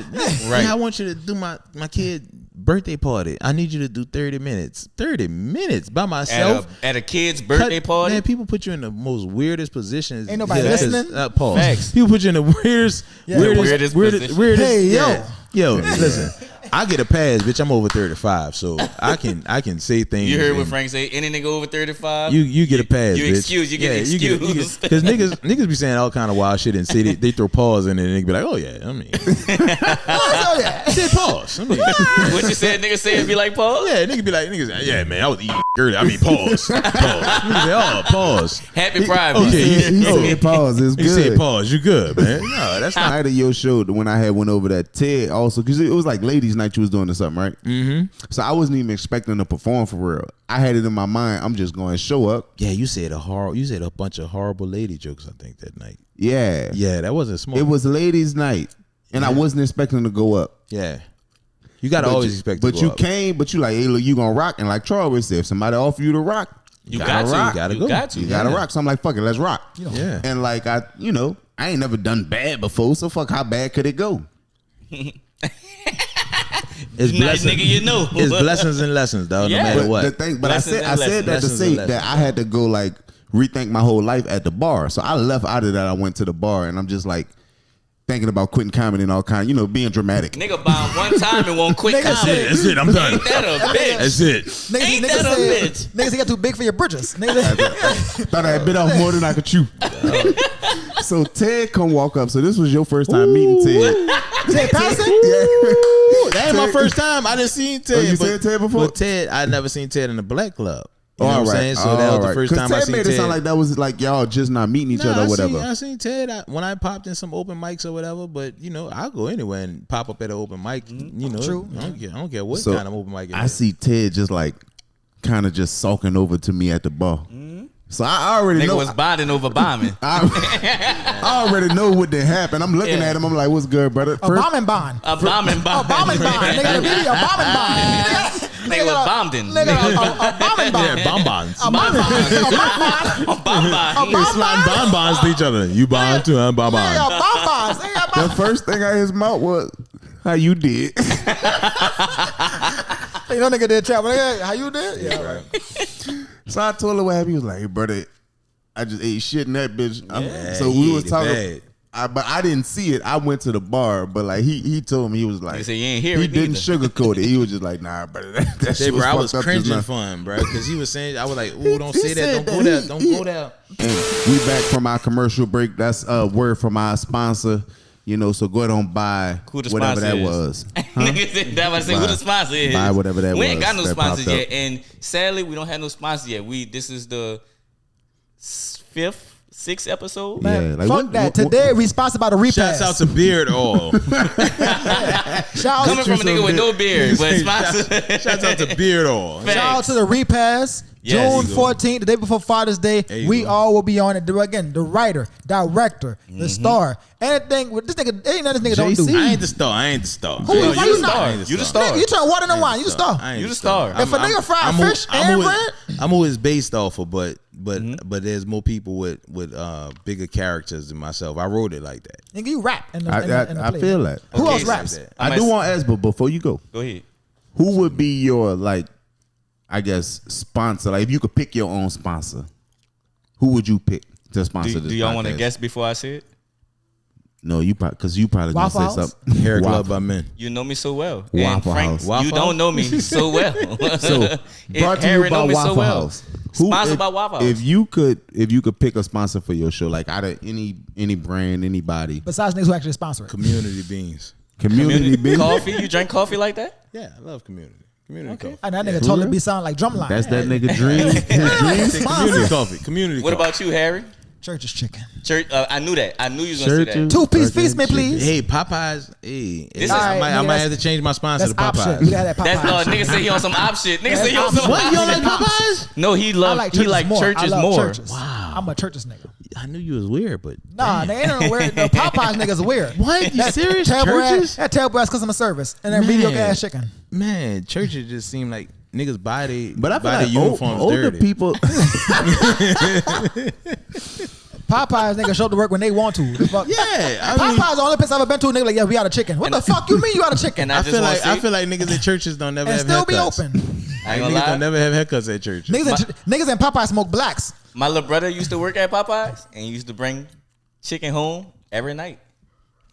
Right. Yeah, I want you to do my kid birthday party. I need you to do 30 minutes. 30 minutes by myself. At a kid's birthday party? Man, people put you in the most weirdest positions. Ain't nobody listening. Pause. Facts. People put you in the weirdest position. weirdest. Hey, yo, listen. I get a pass, bitch. I'm over 35, so I can say things. You heard what Frank say? Any nigga over 35? You get a pass, you bitch. excuse. You get excused. Because niggas be saying all kind of wild shit and say they throw pause in it and they be like, oh yeah, I mean, I said pause. I mean, what you said? Niggas say it be like pause. yeah, niggas be like, yeah, man, I was eating earlier. I mean, pause. Niggas say, oh, pause. Happy Pride. Okay, he said pause. It's good. You said pause. You good, man? No, that's not. Night of your show when I had went over that Ted also because it was like ladies' night you was doing or something, right? Mm-hmm. So I wasn't even expecting to perform for real. I had it in my mind. I'm just going to show up. Yeah, you said a bunch of horrible lady jokes. I think that night. Yeah, that wasn't smart. It was ladies' night, and I wasn't expecting to go up. Yeah. You gotta always expect to go up. Came, but you like, hey, look, you gonna rock. And like Charles said, if somebody offer you to rock, you gotta rock. You gotta rock. So I'm like, fuck it, let's rock. Yeah. And like I ain't never done bad before, so fuck, how bad could it go? It's blessings, nigga, you know. It's blessings and lessons, dog. Yeah. No matter what. I said that to say that I had to go like rethink my whole life at the bar. So I left out of that. I went to the bar, and I'm just like thinking about quitting comedy and all kind, being dramatic. Nigga bomb one time and won't quit comedy. That's it. I'm done. Ain't that a bitch? That's it. Ain't that a bitch? Niggas, he got too big for your bridges. Thought I had bit off more than I could chew. So Ted come walk up. So this was your first time meeting Ted. Ted Passing? Yeah. That ain't my first time. I didn't seen Ted. You seen Ted before? But Ted, I never seen Ted in the Black Club. You know all what I'm right. saying? So that was the first time I Ted seen made Ted. it sound like that was like y'all just not meeting each other or whatever. I seen Ted when I popped in some open mics or whatever, but I'll go anywhere and pop up at an open mic. True. I don't care what kind of open mic it is. I see Ted just like kind of just sulking over to me at the bar. So I already know. Nigga was bonding over bombing. I already know what did happen. I'm looking at him. I'm like, what's good, brother? A bombing bond. A bombing bond. A bombing bond. Nigga, the video, a bombing bond. Nigga was bombing. Nigga, a bombing bond. Yeah, bonbons. A bombing bond. A bombing. They sliding bonbons to each other. You bond too, huh? Bonbons. Nigga, bonbons. Nigga, The first thing out of his mouth was, how you did? nigga did trap. How you did? Yeah, right. So I told her what happened. He was like, hey, brother, I just ate shit in that bitch. So he we was ate it talking. But I didn't see it. I went to the bar, but like he told me, he was like, He said, you ain't hear he it didn't neither. sugarcoat it. He was just like, nah, brother, that shit was I was fucked up just cringing now. for him, bro, because he was saying, I was like, ooh, don't say that, don't go there, don't go there. And we back from our commercial break. That's a word from our sponsor. You know, so go ahead and buy whatever that was. Niggas said that was say who the sponsor is. Buy whatever that was. We ain't got no sponsors popped yet, up. and sadly, we don't have no sponsors yet. This is the 6th episode. Man, Yeah, like fuck that. Today we sponsored by the Repass. Shouts out to Beard Oil. Shout Coming from a nigga with no beard, but sponsored. Shouts out to Beard Oil. Shout out to the Repass. Yes. June 14th, the day before Father's Day, we all will be on it. Again, the writer, director, the star, anything. This nigga, ain't nothing this nigga don't do. I ain't the star. Who is you not? You the star. Nigga, you turn water into wine. You the star. You the star. If a nigga fried fish and bread, I'm always based off of, but there's more people with bigger characters than myself. I wrote it like that. nigga, you rap in the I play. feel that. Who Okay, else so raps? that- I do want to ask, but before you go, Go ahead. who would be your I guess sponsor? Like if you could pick your own sponsor, who would you pick to sponsor this? Do y'all want to podcast? guess before I say it? No, you probably gonna Waffle say House? something. Hair Club Waffle. by Men. You know me so well. Waffle and Frank, House. you Waffle don't House? know me so well. So brought to Harry you know by me so Waffle well. House. Sponsored by Waffle House. If you could pick a sponsor for your show, like out of any brand, anybody, Besides niggas who actually sponsor it. Community Beans. community business. Coffee? You drink coffee like that? Yeah, I love community. Community coffee. And that nigga totally be sound like drumline. That's that nigga dream. His dream sponsor. Community coffee. Community What coffee. about you, Harry? Church's chicken. Church. I knew that. I knew you was gonna say that. Churches. 2-piece feast me, please. Hey, Popeyes. Hey, This I is- might, Alright, nigga, have to change my sponsor That's to op shit. Popeyes. We got that That's Popeye shit. nigga say he on some op shit. Nigga say he on some What? op You don't shit. like Popeyes? No, he I love like he churches like more. churches I love more. churches. Wow. I'm a churches nigga. I knew you was weird, but Nah, they ain't no weird. The Popeyes niggas weird. What? You serious? Terrible Churches? that terrible ass customer service and that mediocre ass chicken. Man, churches just seem like niggas buy the But I feel buy the like uniforms older dirty. people. Popeyes niggas show up to work when they want to. The fuck? Yeah, I mean, Popeyes the only place I've ever been to. Nigga like, yeah, we out of chicken. What the fuck you mean you out of chicken? And I I just feel want like to say, I feel like niggas in churches don't never And have still be haircuts. open. I ain't Niggas gonna lie. don't never have haircuts at churches. Niggas in Popeyes smoke blacks. My little brother used to work at Popeyes and he used to bring chicken home every night.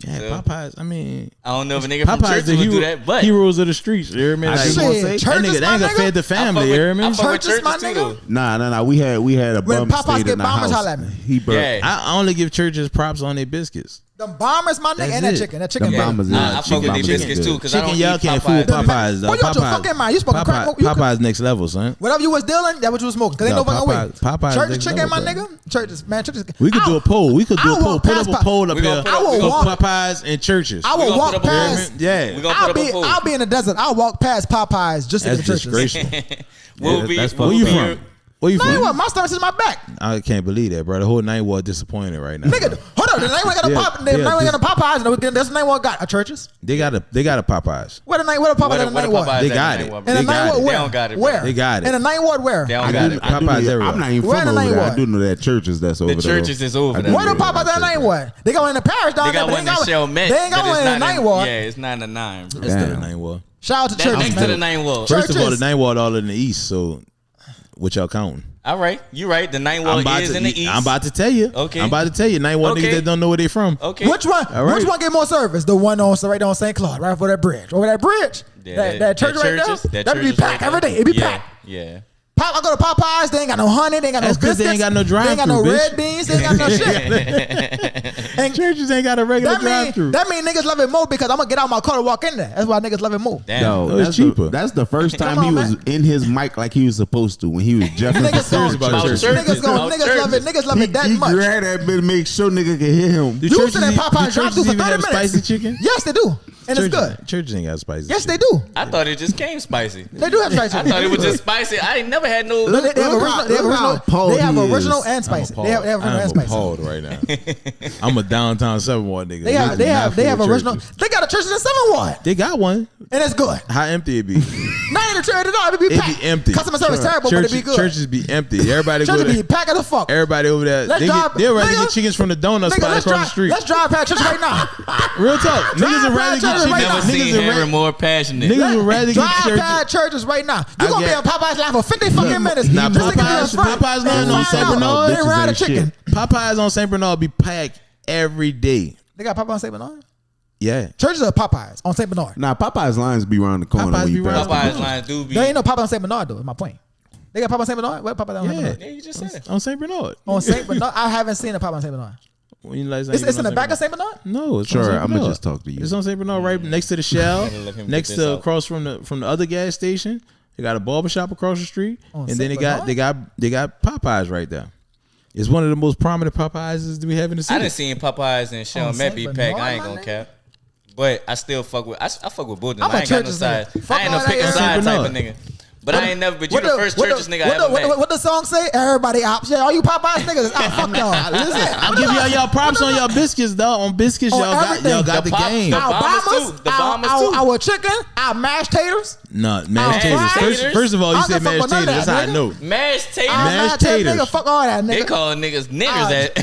Yeah, So- Popeyes. I mean, I don't know if a nigga from Popeyes church the would do that, but heroes of the streets. You hear me? Like, just Shit, gonna say, that churches, nigga, they my ain't gonna nigga. feed the family. You hear me? I fuck with Churches, my churches too, nigga. though. Nah. We had a When bum Popeyes stayed get in the bombers, house. holla at me. He burnt. Yeah. I only give churches props on their biscuits. Them bombers, my nigga, That's and that it. chicken. That chicken. Them bomb. bombers. Nah, yeah, I fuck chicken with they bombers is biscuits good. too because I Chicken, don't y'all eat can't fool with Popeyes. Popeyes though. What you out your fucking mind? You smoking crack? You could- Popeyes next level, son. Whatever you was dealing, that what you was smoking. Cause ain't No, no fucking way. Popeyes Church next chicken, my level, nigga. Churches, man. Churches. We could do a poll. We could do I a poll. walk Put past up a poll up We gonna here. put up- I will Go walk- Popeyes and churches. I We will gonna walk put up a poll. past. Yeah. We gonna put up a poll. I'll be in the desert. I'll walk past Popeyes just to That's get the churches. disgraceful. We'll be. that's we'll Where you be from? your- Where you No, you from? what? My stomach is in my back. I can't believe that, bro. The whole night was disappointed right now. Nigga, hold on. The name we got a Yeah, pop. The yeah, name we got a this- Popeyes. And that's the name we got. A churches. They got a Popeyes. Where the name? Where the Popeyes? What in the a name what? Popeyes They at got the it. name, In bro. the They got name it. what? They Where? don't got it, bro. Where? They got it. In the name what? Where? They don't I got do- it. I do- Popeyes everywhere. I'm not even Where from the over name there. I was? do know that churches that's over there. churches is over I there. do Where the know Popeyes that in the name what? They got one in the parish down They there, got but one in got Chalmette. They ain't got but one it's in the not ninth ward. Yeah, it's not in the 9, bro. That's still the Damn. nine wall. Shout out to That churches, next to man. the 9 wall. First of all, the Churches. nine wall all in the east. So, what y'all counting? All right, you right. The 9 wall is in the east. I'm about to tell you. Okay. I'm about to tell you. Nine wall Okay. niggas that don't know where they from. Okay. Which one? All right. Which one get more service? The one on right on St. Claude, right over that bridge. Over that bridge. Yeah, that church right churches, there. that That be churches packed right every there. day. It be Yeah, packed. yeah. I go to Popeyes. They ain't got no honey. They ain't got That's no 'cause biscuits. they ain't got no They ain't got no drive-thru, bitch. red beans. They ain't got no shit. And Churches ain't got a regular that drive-through. mean niggas love it more because I'm gonna get out my car and walk in there. That's why niggas love it more. Damn. Yo, No, it's cheaper. That's the first time Come he on, was man. in his mic like he was supposed to when he was Jefferson. Niggas serious gonna, about church. niggas gonna, About niggas love it. churches. Niggas love it that he much. grabbed that bit to make sure nigga can hear him. Do You churches sit in eat- Popeyes do drive churches through for even 30 have minutes. spicy chicken? Yes, they do, and it's Churches- good. Churches ain't got spicy Yes, they chicken. do. I thought it just came spicy. They do have spicy. I thought it was just spicy. I ain't never had no. They have Look original. They have how original. appalled They have he is. original and spicy. They have original and I'm spicy. appalled right now. I'm a downtown 7 Ward nigga. They have. They have original. They got a church in the 7 Ward, They got one. and it's good. How empty it be? Not even church at all. It be It packed. be empty. Customer service terrible, but it be good. Churches be empty. Everybody go Churches be there. packed as a fuck. Everybody over there. Let's They drive- they'd rather nigga, get chickens from the donut Nigga, spot let's across the drive. street. Let's drive past church right now. Real talk. Niggas would rather past get churches chickens. right Never now. seen Niggas would Harry rather. more passionate. Niggas would rather get Drive churches. past churches right now. You gonna be get- on Popeyes line for 50 fucking minutes. Nah, Just to get Popeyes- us fried. Popeyes line And on find St. out Bernard. They Bitches ride a ain't chicken. shit. Popeyes on St. Bernard be packed every day. They got Popeyes on St. Bernard. Yeah. Churches are Popeyes on St. Bernard. Nah, Popeye's lines be around the corner Popeyes when you be pass. around- Popeyes lines do be. There ain't no Popeyes on St. Bernard though. Is my point. They got Popeyes on St. Bernard. Where Popeyes on St. Yeah. Bernard? Yeah, you just said it. On St. Bernard. On St. Bernard, I haven't seen a Popeyes on St. Bernard. When you last It's in the back of St. Bernard? No, it's Sure, on I'm gonna just talk to you. It's on St. Bernard, right next to the Shell, next to across from the other gas station. They got a barbershop across the street, and then they got Popeyes right there. It's one of the most prominent Popeyes we have in the city. I done seen Popeyes and Shell Met be packed. I ain't gonna cap. But I still fuck with I fuck with both of them. I ain't got no side. I ain't no pick a side type of nigga. But I ain't never. But you the first churches nigga I ever met. What the song say? Everybody ops. Yeah, all you Popeyes niggas. Fuck y'all. Listen, I'll give y'all props on y'all biscuits though. On biscuits, y'all got the game. The bombers too. The bombers too. Our chicken, our mashed taters. No, mashed taters. First of all, you said mashed taters. That's how I know. Mashed taters. Mashed taters. Nigga, fuck all that nigga. They call niggas niggers at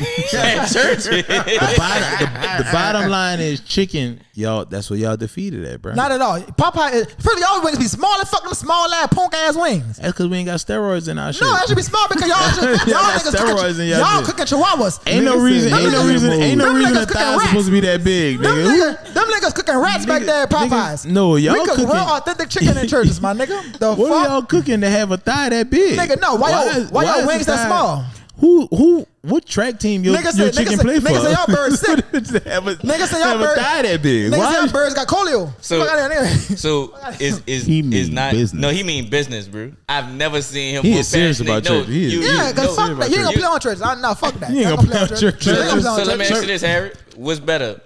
church. The bottom line is chicken. Y'all, that's what y'all defeated at, bro. Not at all. Popeye is first y'all wings be small as fucking small ass punk ass wings. That's because we ain't got steroids in our shit. No, that should be small because y'all niggas steroids in y'all cooking chihuahuas. Ain't no reason a thigh's supposed to be that big, nigga. Them niggas cooking rats back there at Popeyes. No, y'all we cook cooking real authentic chicken in churches, my nigga. The what fuck? are y'all cooking to have a thigh that big? Nigga, no. Why y'all wings that small? What track team your chicken play for? Niggas say y'all birds sick. Niggas say y'all birds thigh that big. Niggas say y'all birds got polio. So is not business. No, he mean business, bro. I've never seen him. He is serious about church. Yeah, because fuck that. He ain't gonna play on church. No, fuck that. He ain't gonna play on church. So let me ask you this, Harry. What's better,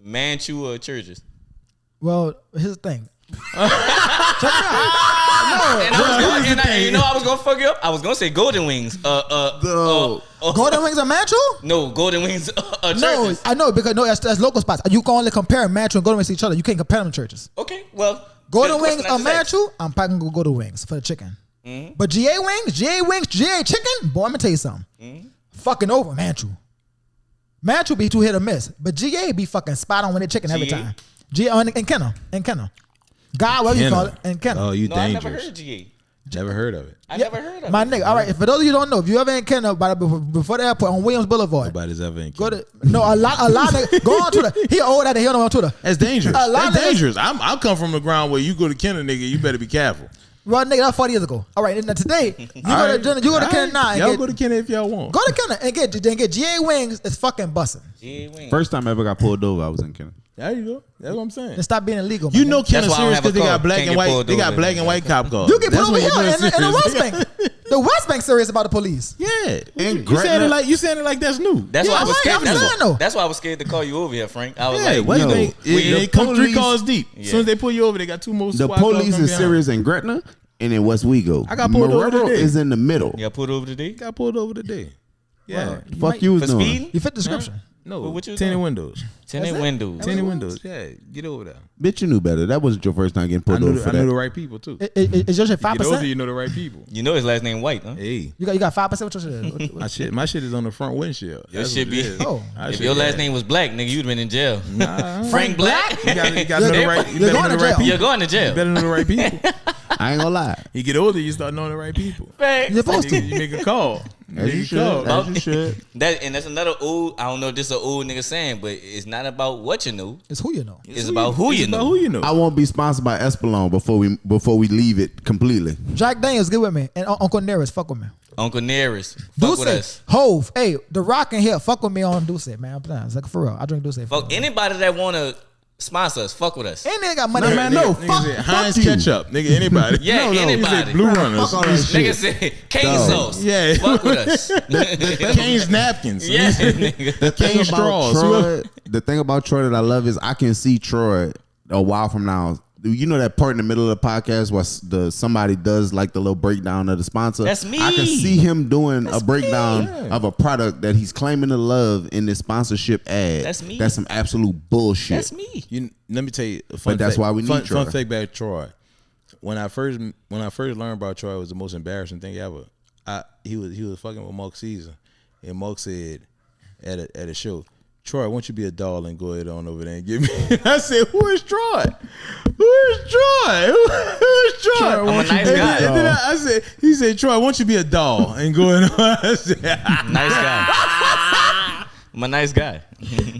Manchu or churches? Well, here's the thing. I was gonna fuck you up. I was gonna say golden wings. Golden wings are Manchu? No, golden wings are churches. No, I know because that's local spots. You can only compare Manchu and golden wings to each other. You can't compare them to churches. Okay, well, golden wings are Manchu. I'm probably gonna go golden wings for the chicken. Mm-hmm. But GA wings, GA chicken. Boy, I'm gonna tell you something. Mm-hmm. Fucking over Manchu. Manchu be too hit or miss, but GA be fucking spot on with their chicken every time. GA and Kenner. God, what you call it? And Kenner. Oh, you dangerous. I never heard of GA. Never heard of it. I never heard of it. My nigga, all right. For those of you who don't know, if you ever in Kenner before the airport on Williams Boulevard, nobody's ever in Kenner. A lot niggas go on Twitter. He old that he don't on Twitter. That's dangerous. That's dangerous. I come from the ground where you go to Kenner, nigga. You better be careful. Well, nigga, that's 40 years ago. All right, now today you go to Kenner now. Y'all go to Kenner if y'all want. Go to Kenner and get GA wings. It's fucking busting. First time I ever got pulled over, I was in Kenner. There you go. That's what I'm saying. And stop being illegal. You know Kenner serious because they got black and white. They got black and white cop cars. You get pulled over here in the West Bank. The West Bank serious about the police. Yeah, and you saying it like that's new. That's why I was scared. That's That's why I was scared to call you over here, Frank. I was they come 3 cars deep. As soon as they pull you over, they got 2 more. The police is serious in Gretna and in West Wego. I got pulled over today. Is in the middle. You got pulled over today. Got pulled over today. Yeah. Fuck you was doing. You fit the description. No, tinted windows. Tinted windows. Yeah, get over there. Bitch, you knew better. That wasn't your first time getting pulled over for that. I knew the right people too. Is your shit 5%? You get older, you know the right people. You know his last name White, huh? Hey, you got 5%. What your shit? My shit is on the front windshield. Your shit be. If your last name was Black, nigga, you'd been in jail. Nah, Frank Black. You got to know the right. You better know the right people. You're going to jail. You better know the right people. I ain't gonna lie. You get older, you start knowing the right people. You're supposed to. You make a call. As you should. That's another old. I don't know if this is an old nigga saying, but it's not about what you know. It's who you know. It's about who you know. I won't be sponsored by Espelon before we leave it completely. Jack Daniels, get with me, and Uncle Nearest, fuck with me. Uncle Nearest, fuck with us. Hove, hey, The Rock in here, fuck with me on Duce, man. It's like for real. I drink Duce. Fuck anybody that wanna sponsor us, fuck with us. Any nigga got money. No, man, no. Fuck Heinz ketchup, nigga. Anybody? Yeah, anybody. Blue Runners. Nigga said cane sauce. Yeah, fuck with us. Cane's napkins. Yeah, nigga. The thing Cane straws. The thing about Troy that I love is I can see Troy a while from now. You know that part in the middle of the podcast where somebody does like the little breakdown of the sponsor? That's me. I can see him doing a breakdown of a product that he's claiming to love in this sponsorship ad. That's me. That's some absolute bullshit. That's me. Let me tell you a fun But that's fact. why we need Troy. Fun fact about Troy. When I first learned about Troy, it was the most embarrassing thing ever. He was fucking with Mark Caesar, and Mark said at a show, Troy, why don't you be a doll and go ahead on over there and give me? I said, who is Troy? Who is Troy? Who is Troy? I'm a nice guy. And then I said, he said, Troy, why don't you be a doll and go ahead on? I said, nice guy. I'm a nice guy.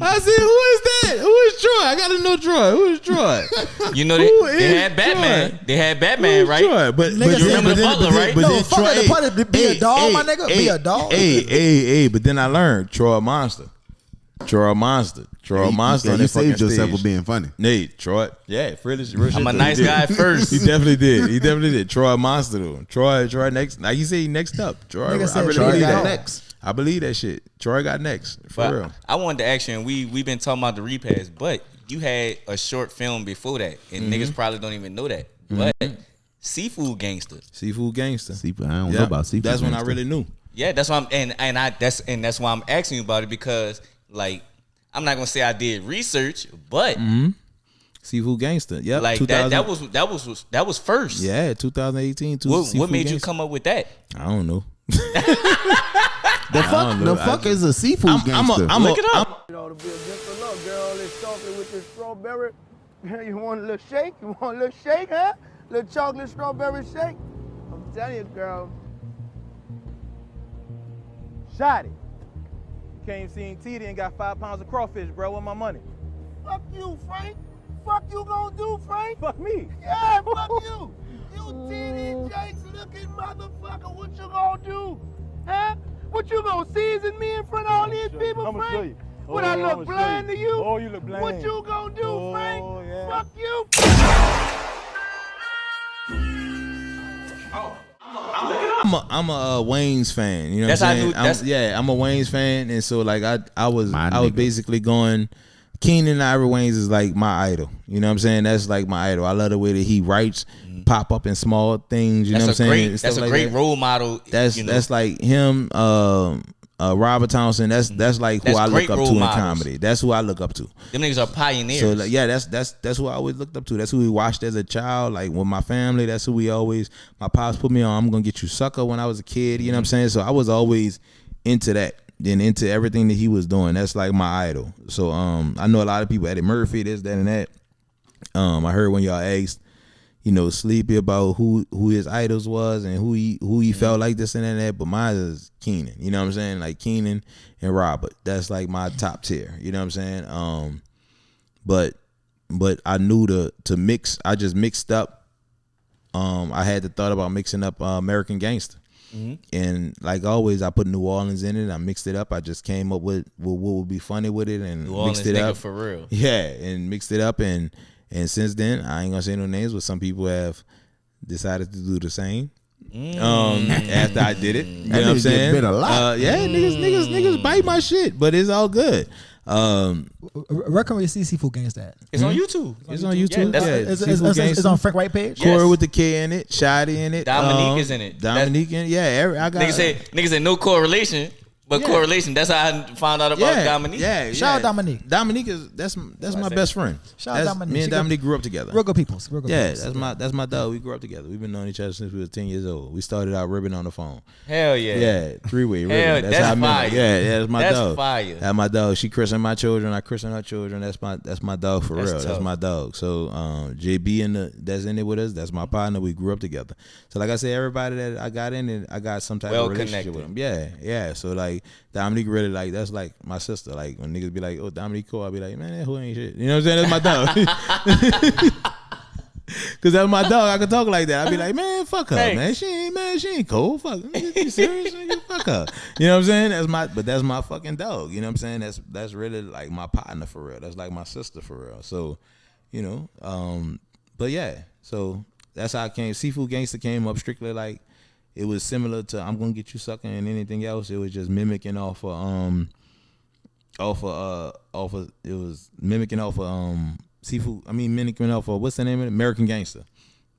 I said, who is that? Who is Troy? I gotta know Troy. Who is Troy? You know they had Batman. Troy? They had Batman, right? Troy? But you remember the Butler, right? No, fuck the part of be a doll, my nigga. Be a doll. Hey, but then I learned Troy Monster. Troy Monster. Troy Monster. Yeah, on you that fucking saved yourself stage. for being funny. Nate, Troy. Yeah, I'm a nice guy first. He definitely did. He definitely did. Troy Monster though. Troy next. Like you say, he next up. Troy. I really Troy believe got that. next. I believe that shit. Troy got next for real. I wanted to ask you, and we've been talking about the repass, but you had a short film before that, and niggas probably don't even know that. But Seafood Gangster. Seafood Gangster. I don't know about seafood. That's when I gangster. really knew. Yeah, that's why that's why I'm asking you about it, because like I'm not gonna say I did research, but Seafood Gangster. Yep. like that was first. Yeah, 2018. What made you come up with that? I don't know. The fuck is a seafood gangster? Look it up. You know, to be a different look, girl, all this chocolate with this strawberry. You want a little shake? You want a little shake, huh? Little chocolate strawberry shake? I'm telling you, girl. Shot it. Came seeing TD and got 5 pounds of crawfish, bro. Where my money? Fuck you, Frank. Fuck you gonna do, Frank? Fuck me. Yeah, fuck you. You TD Jakes looking motherfucker. What you gonna do? Huh? What you gonna season me in front of all these people, I'm Frank? show you. What, I look blind to you? Oh, you look blind. What you gonna do, Frank? Yeah. Fuck you. I'm a Wayne's fan. You know That's what how I I'm knew- saying? I'm a Wayne's fan, and so like I was nigga. basically going. Keenan Ivory Wayans is like my idol. You know what I'm saying? That's like my idol. I love the way that he writes, pop up in small things. You know what I'm saying? And That's stuff a like great that. role model. That's like him, Robert Townsend. That's like who That's I look great up role to in models. comedy. That's who I look up to. Them niggas are pioneers. So like, yeah, that's who I always looked up to. That's who we watched as a child, like with my family. That's who we always. My pops put me on. I'm gonna get you sucker when I was a kid. You know what I'm saying? So I was always into that. Then into everything that he was doing. That's like my idol. So I know a lot of people, Eddie Murphy, this, that, and that. I heard when y'all asked, you know, Sleepy about who his idols was and who he felt like this and that. But mine is Keenan. You know what I'm saying? Like Keenan and Robert. That's like my top tier. You know what I'm saying? But I knew to mix. I just mixed up. I had the thought about mixing up American Gangster. And like always, I put New Orleans in it. I mixed it up. I just came up with what would be funny with it and New Orleans mixed it nigga up for real. Yeah, and mixed it up. And since then, I ain't gonna say no names, but some people have decided to do the same. After I did it, you know what I'm saying? Been a lot. Yeah, niggas bite my shit, but it's all good. Where can we see Seafood Gangster at? It's on YouTube. It's on YouTube. that's- Yeah, It's on Frank White page. Yeah. Corey with the K in it, Shotty in it, Dominique is in it. Dominique in it. Yeah, I got. Niggas said no correlation, but correlation. That's how I found out about Dominique. Yeah, Shout out Dominique. Dominique is that's my best friend. Shout out Dominique. Me and She Dominique grew up together. Real good peoples. Yeah, that's my dog. We grew up together. We've been knowing each other since we were 10 years old. We started out ribbing on the phone. Hell yeah. Yeah, 3-way ribbing. Hell, That's that's how I met fire. her. Yeah, that's my That's dog. fire. That's my dog. She christened my children. I christened her children. That's my dog for That's real. tough. That's my dog. So JB that's in it with us. That's my partner. We grew up together. So like I said, everybody that I got in it, I got some type Well of relationship connected. with them. Yeah. So like Dominique really like that's like my sister. Like when niggas be like, oh Dominique cool, I'll be like, man, that who ain't shit. You know what I'm saying? That's my dog. Cause that's my dog. I can talk like that. I'd be like, man, fuck her, Hey. man. She ain't cool. Fuck. You serious? Nigga? Fuck her. You know what I'm saying? That's my fucking dog. You know what I'm saying? That's really like my partner for real. That's like my sister for real. So, you know, but yeah. So that's how I came. Seafood Gangster came up strictly like it was similar to I'm Gonna Get You Sucking and anything else. It was just mimicking off of it was mimicking off of Seafood. I mean mimicking off of what's the name of it? American Gangster.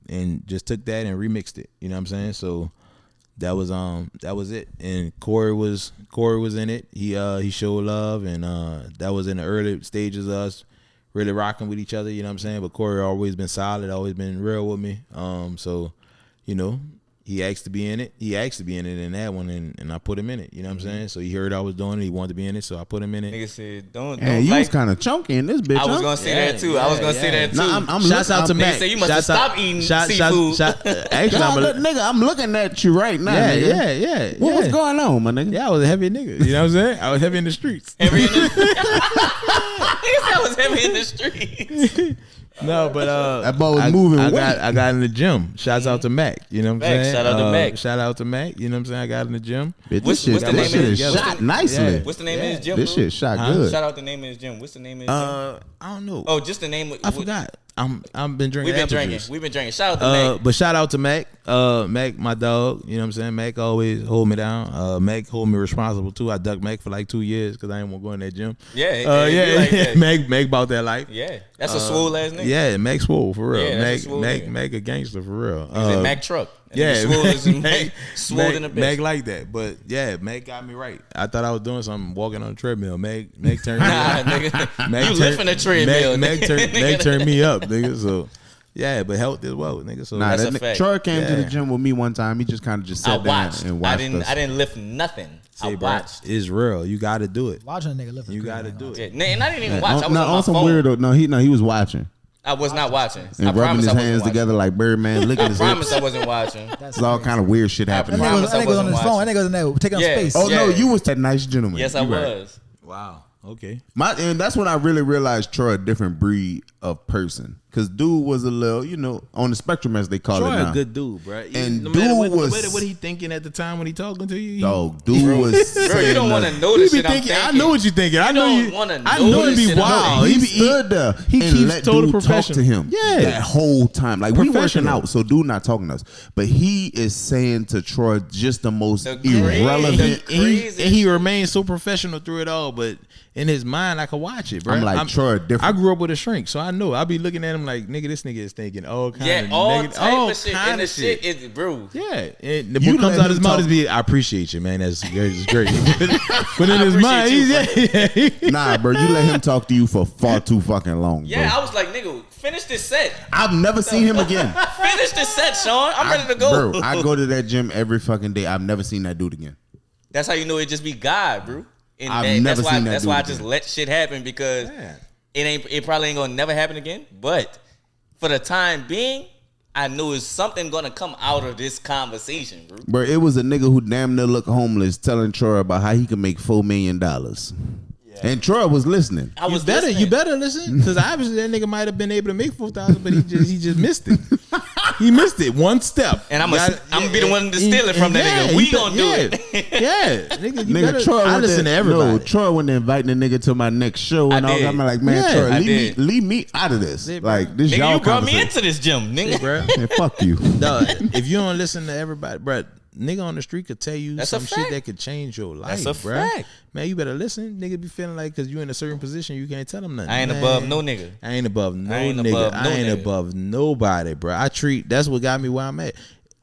And just took that and remixed it. You know what I'm saying? So that was it. And Corey was in it. He showed love and that was in the early stages of us really rocking with each other, you know what I'm saying? But Corey always been solid, always been real with me. So, you know, he asked to be in it. He asked to be in it in that one, and I put him in it. You know what I'm saying? So he heard I was doing it. He wanted to be in it, so I put him in it. Nigga said, don't And you was like. kind of chunky in this bitch. I was huh? gonna say that too. I was gonna say that too. Nah, I'm Shouts out to I'm- Mac. Nigga say you must have Shouts out- stopped eating shout- seafood. Actually, Nah, I'm a, nigga, I'm looking at you right now. yeah, nigga. yeah. What's going on, my nigga? Yeah, I was a heavy nigga. You know what I'm saying? I was heavy in the streets. Heavy in the Nigga said I was heavy in the streets. No, but that ball was moving. I got in the gym. Shouts out to Mac. You know what I'm saying? Shout out to Mac. Shout out to Mac. You know what I'm saying? I got in the gym. What's the name of shit his is gym? shot nicely. What's the name of his gym? This bro? shit shot good. Shout out the name of his gym. What's the name of his gym? I don't know. Oh, just the name. I forgot. I've been drinking. We've been drinking. Shout out to Mac. But shout out to Mac. Mac, my dog. You know what I'm saying? Mac always hold me down. Mac hold me responsible too. I ducked Mac for like 2 years because I didn't want to go in that gym. Yeah. Mac bought that life. Yeah, that's a swole ass nigga. Yeah, Mac swole for real. Yeah, Mac a gangster for real. He's a Mac truck. Mac swole in the bitch. Mac like that. But yeah, Mac got me right. I thought I was doing something walking on a treadmill. Mac turned me nah, up. nigga. Mac You lifting a treadmill. Mac turned me up, nigga. So yeah, but health as well, nigga. So Nah, that's a fact. Troy came to the gym with me one time. He just kind of just sat down and watched us. I didn't lift nothing. I watched. It's real. You got to do it. Watching a nigga lift. You got to do it. Yeah, and I didn't even watch. I was on on some my phone. weirdo. No, he was watching I was not watching. and I rubbing promise his I wasn't hands watching. together like Birdman, licking I his promise lips. I wasn't watching. There's all kind of weird shit happening. I promise That nigga was on his wasn't phone. That nigga was in there taking up Yeah. space. Oh no, Yeah. you was that nice gentleman. Yes, I You right. was. Wow. Okay. And that's when I really realized Troy a different breed of person. Cause dude was a little, on the spectrum as they call Troy it now. a good dude, bro. And no dude matter was what he thinking at the time when he talking to you. Dog, dude was Bro, you don't want to know He this be shit I'm thinking. thinking. I know what you thinking. I know don't you. wanna I know know it this be shit. wild. He stood there he and keeps let total dude talk to professional. him. Yeah. That whole time. Like we working Professional. out, so dude not talking to us. But he is saying to Troy just the most The crazy- irrelevant. And he remains so professional through it all, but in his mind, I could watch it, bro. I'm like, Troy different. I grew up with a shrink, so I know. I be looking at him like, nigga, this nigga is thinking all kind of all negative, type all of shit. kind And the of shit. shit is, bro. Yeah, and You what comes let out his him mouth talk- is be, I appreciate you, man. That's great. But in his appreciate mind, you, he's Nah, bro, you let him talk to you for far too fucking long. Yeah, bro. I was like, nigga, finish this set. I've never seen him again. Finish this set, Sean. I'm ready to go. Bro, I go to that gym every fucking day. I've never seen that dude again. That's how you know it just be God, bro. And I've never seen that That's dude why I again. just let shit happen because it probably ain't gonna never happen again. But for the time being, I knew it's something gonna come out of this conversation, bro. Bro, it was a nigga who damn near looked homeless telling Troy about how he could make $4 million. And Troy was listening. I was you better listen, because obviously that nigga might have been able to make 4,000, but he just missed it. He missed it one step. And I'm gonna be the one to steal it from that nigga. We gonna do it. Yeah, nigga, you better. Troy I went listen to there- everybody. No, Troy went there inviting the nigga to my next show and I all did. that. I'm like, man, Yeah, Troy, I leave did. me out of this. Yeah, bro. Like this, Nigga, y'all you brought me conversation. into this gym, nigga. bro. Man, fuck you. Dog, if you don't listen to everybody, bro, nigga on the street could tell you That's some a shit fact. that could change your life, That's a bro. fact. Man, you better listen. Nigga be feeling like because you in a certain position, you can't tell them nothing. I ain't Man, above no nigga. I ain't above no I ain't nigga. above no I ain't nigga. above nobody, bro. That's what got me where I'm at.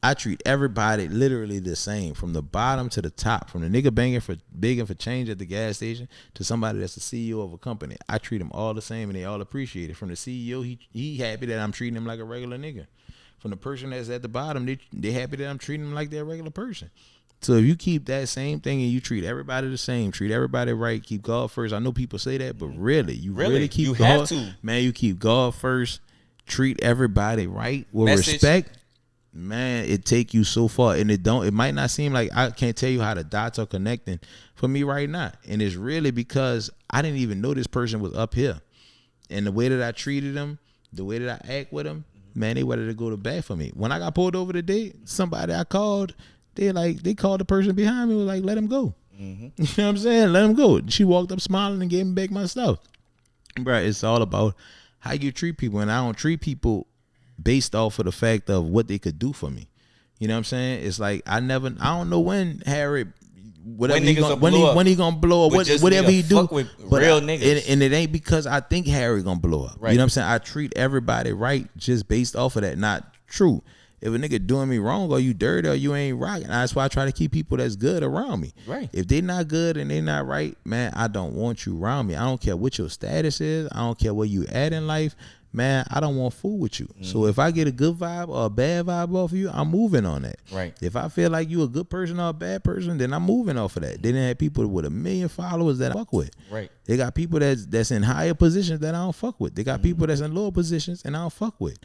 I treat everybody literally the same, from the bottom to the top, from the nigga begging for change at the gas station to somebody that's the CEO of a company. I treat them all the same, and they all appreciate it. From the CEO, he happy that I'm treating him like a regular nigga. From the person that's at the bottom, they happy that I'm treating them like they're a regular person. So if you keep that same thing and you treat everybody the same, treat everybody right, keep God first. I know people say that, but really, you really keep you God. have to. Man, you keep God first. Treat everybody right with Message. respect. Man, it take you so far, and it might not seem like I can't tell you how the dots are connecting for me right now, and it's really because I didn't even know this person was up here, and the way that I treated them, the way that I act with them, man, they wanted to go to bat for me. When I got pulled over today, somebody I called, they called the person behind me, was like, let him go. You know what I'm saying? Let him go. She walked up smiling and gave me back my stuff. Bro, it's all about how you treat people, and I don't treat people based off of the fact of what they could do for me. You know what I'm saying? It's like I don't know when Harry, whatever When he niggas gonna, will when blow up. he gonna blow up, But just whatever nigga he do. fuck with real niggas. And it ain't because I think Harry gonna blow up. Right. You know what I'm saying? I treat everybody right just based off of that. Not true. If a nigga doing me wrong or you dirty or you ain't rocking, that's why I try to keep people that's good around me. Right. If they not good and they not right, man, I don't want you around me. I don't care what your status is. I don't care where you at in life. Man, I don't want to fool with you. So if I get a good vibe or a bad vibe off of you, I'm moving on that. Right. If I feel like you a good person or a bad person, then I'm moving off of that. They didn't have people with 1 million followers that I fuck with. Right. They got people that's in higher positions that I don't fuck with. They got people that's in lower positions and I don't fuck with.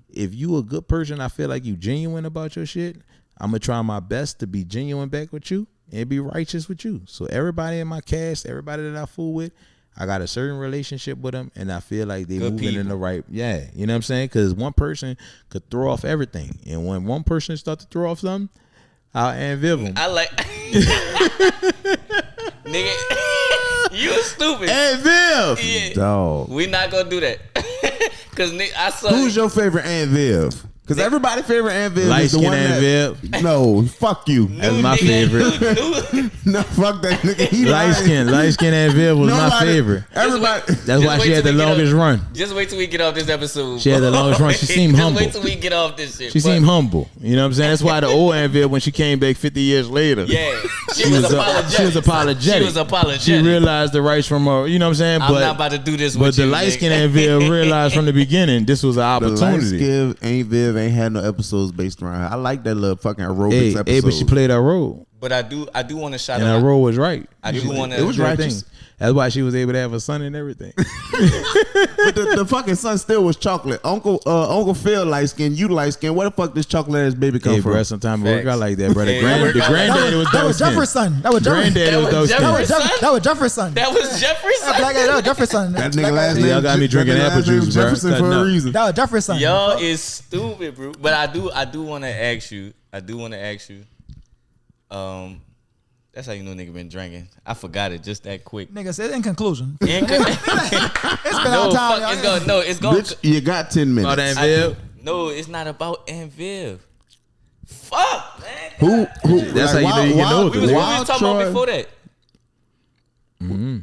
If you a good person, I feel like you genuine about your shit, I'm going to try my best to be genuine back with you and be righteous with you. So everybody in my cast, everybody that I fool with, I got a certain relationship with them, and I feel like they moving in the right. Yeah, you know what I'm saying? Because one person could throw off everything, and when one person start to throw off something, I'll anvil them. I like nigga. You stupid. Anvil. Yeah. Dog. We not gonna do that. Cause I saw. Who's your favorite Aunt Viv? Because everybody's favorite Aunt Viv Light is the skin one Aunt that. Viv. No, fuck you. That's my favorite. No, fuck that nigga. He Light skin Aunt Viv was my favorite. Everybody. That's why she had the longest run. Just wait till we get off this episode. She had the longest run. She seemed humble. Just wait till we get off this shit. She seemed humble. You know what I'm saying? That's why the old Aunt Viv, when she came back 50 years later. Yeah. She was apologetic. She was apologetic. She was apologetic. She realized the rights from her. You know what I'm saying? I'm not about to do this with you. But the light skin Aunt Viv realized from the beginning this was an opportunity. The light skin Aunt Viv ain't had no episodes based around her. I like that little fucking aerobics episode. Hey, but she played her role. But I do want to shout and out. her role was right. I do want to. It was righteous. That's why she was able to have a son and everything. But the fucking son still was chocolate. Uncle Phil light skin, you light skin. Where the fuck this chocolate ass baby come from? Bro, sometimes it work out like that, bro. The Yeah, granddaddy was That was Jefferson. That was Jefferson. Granddaddy was dark skin. That was Jefferson. That was Jefferson. That was Jefferson. That nigga last name. Y'all got me drinking apple juice, bro. Jefferson for a reason. That was Jefferson. Y'all is stupid, bro. But I do want to ask you. That's how you know nigga been drinking. I forgot it just that quick. Nigga said in conclusion. It's been our time. It's going. Bitch, you got 10 minutes. About Aunt Viv? No, it's not about Aunt Viv. Fuck, man. Who? That's how you know you get know We was talking about before that. Mm-hmm.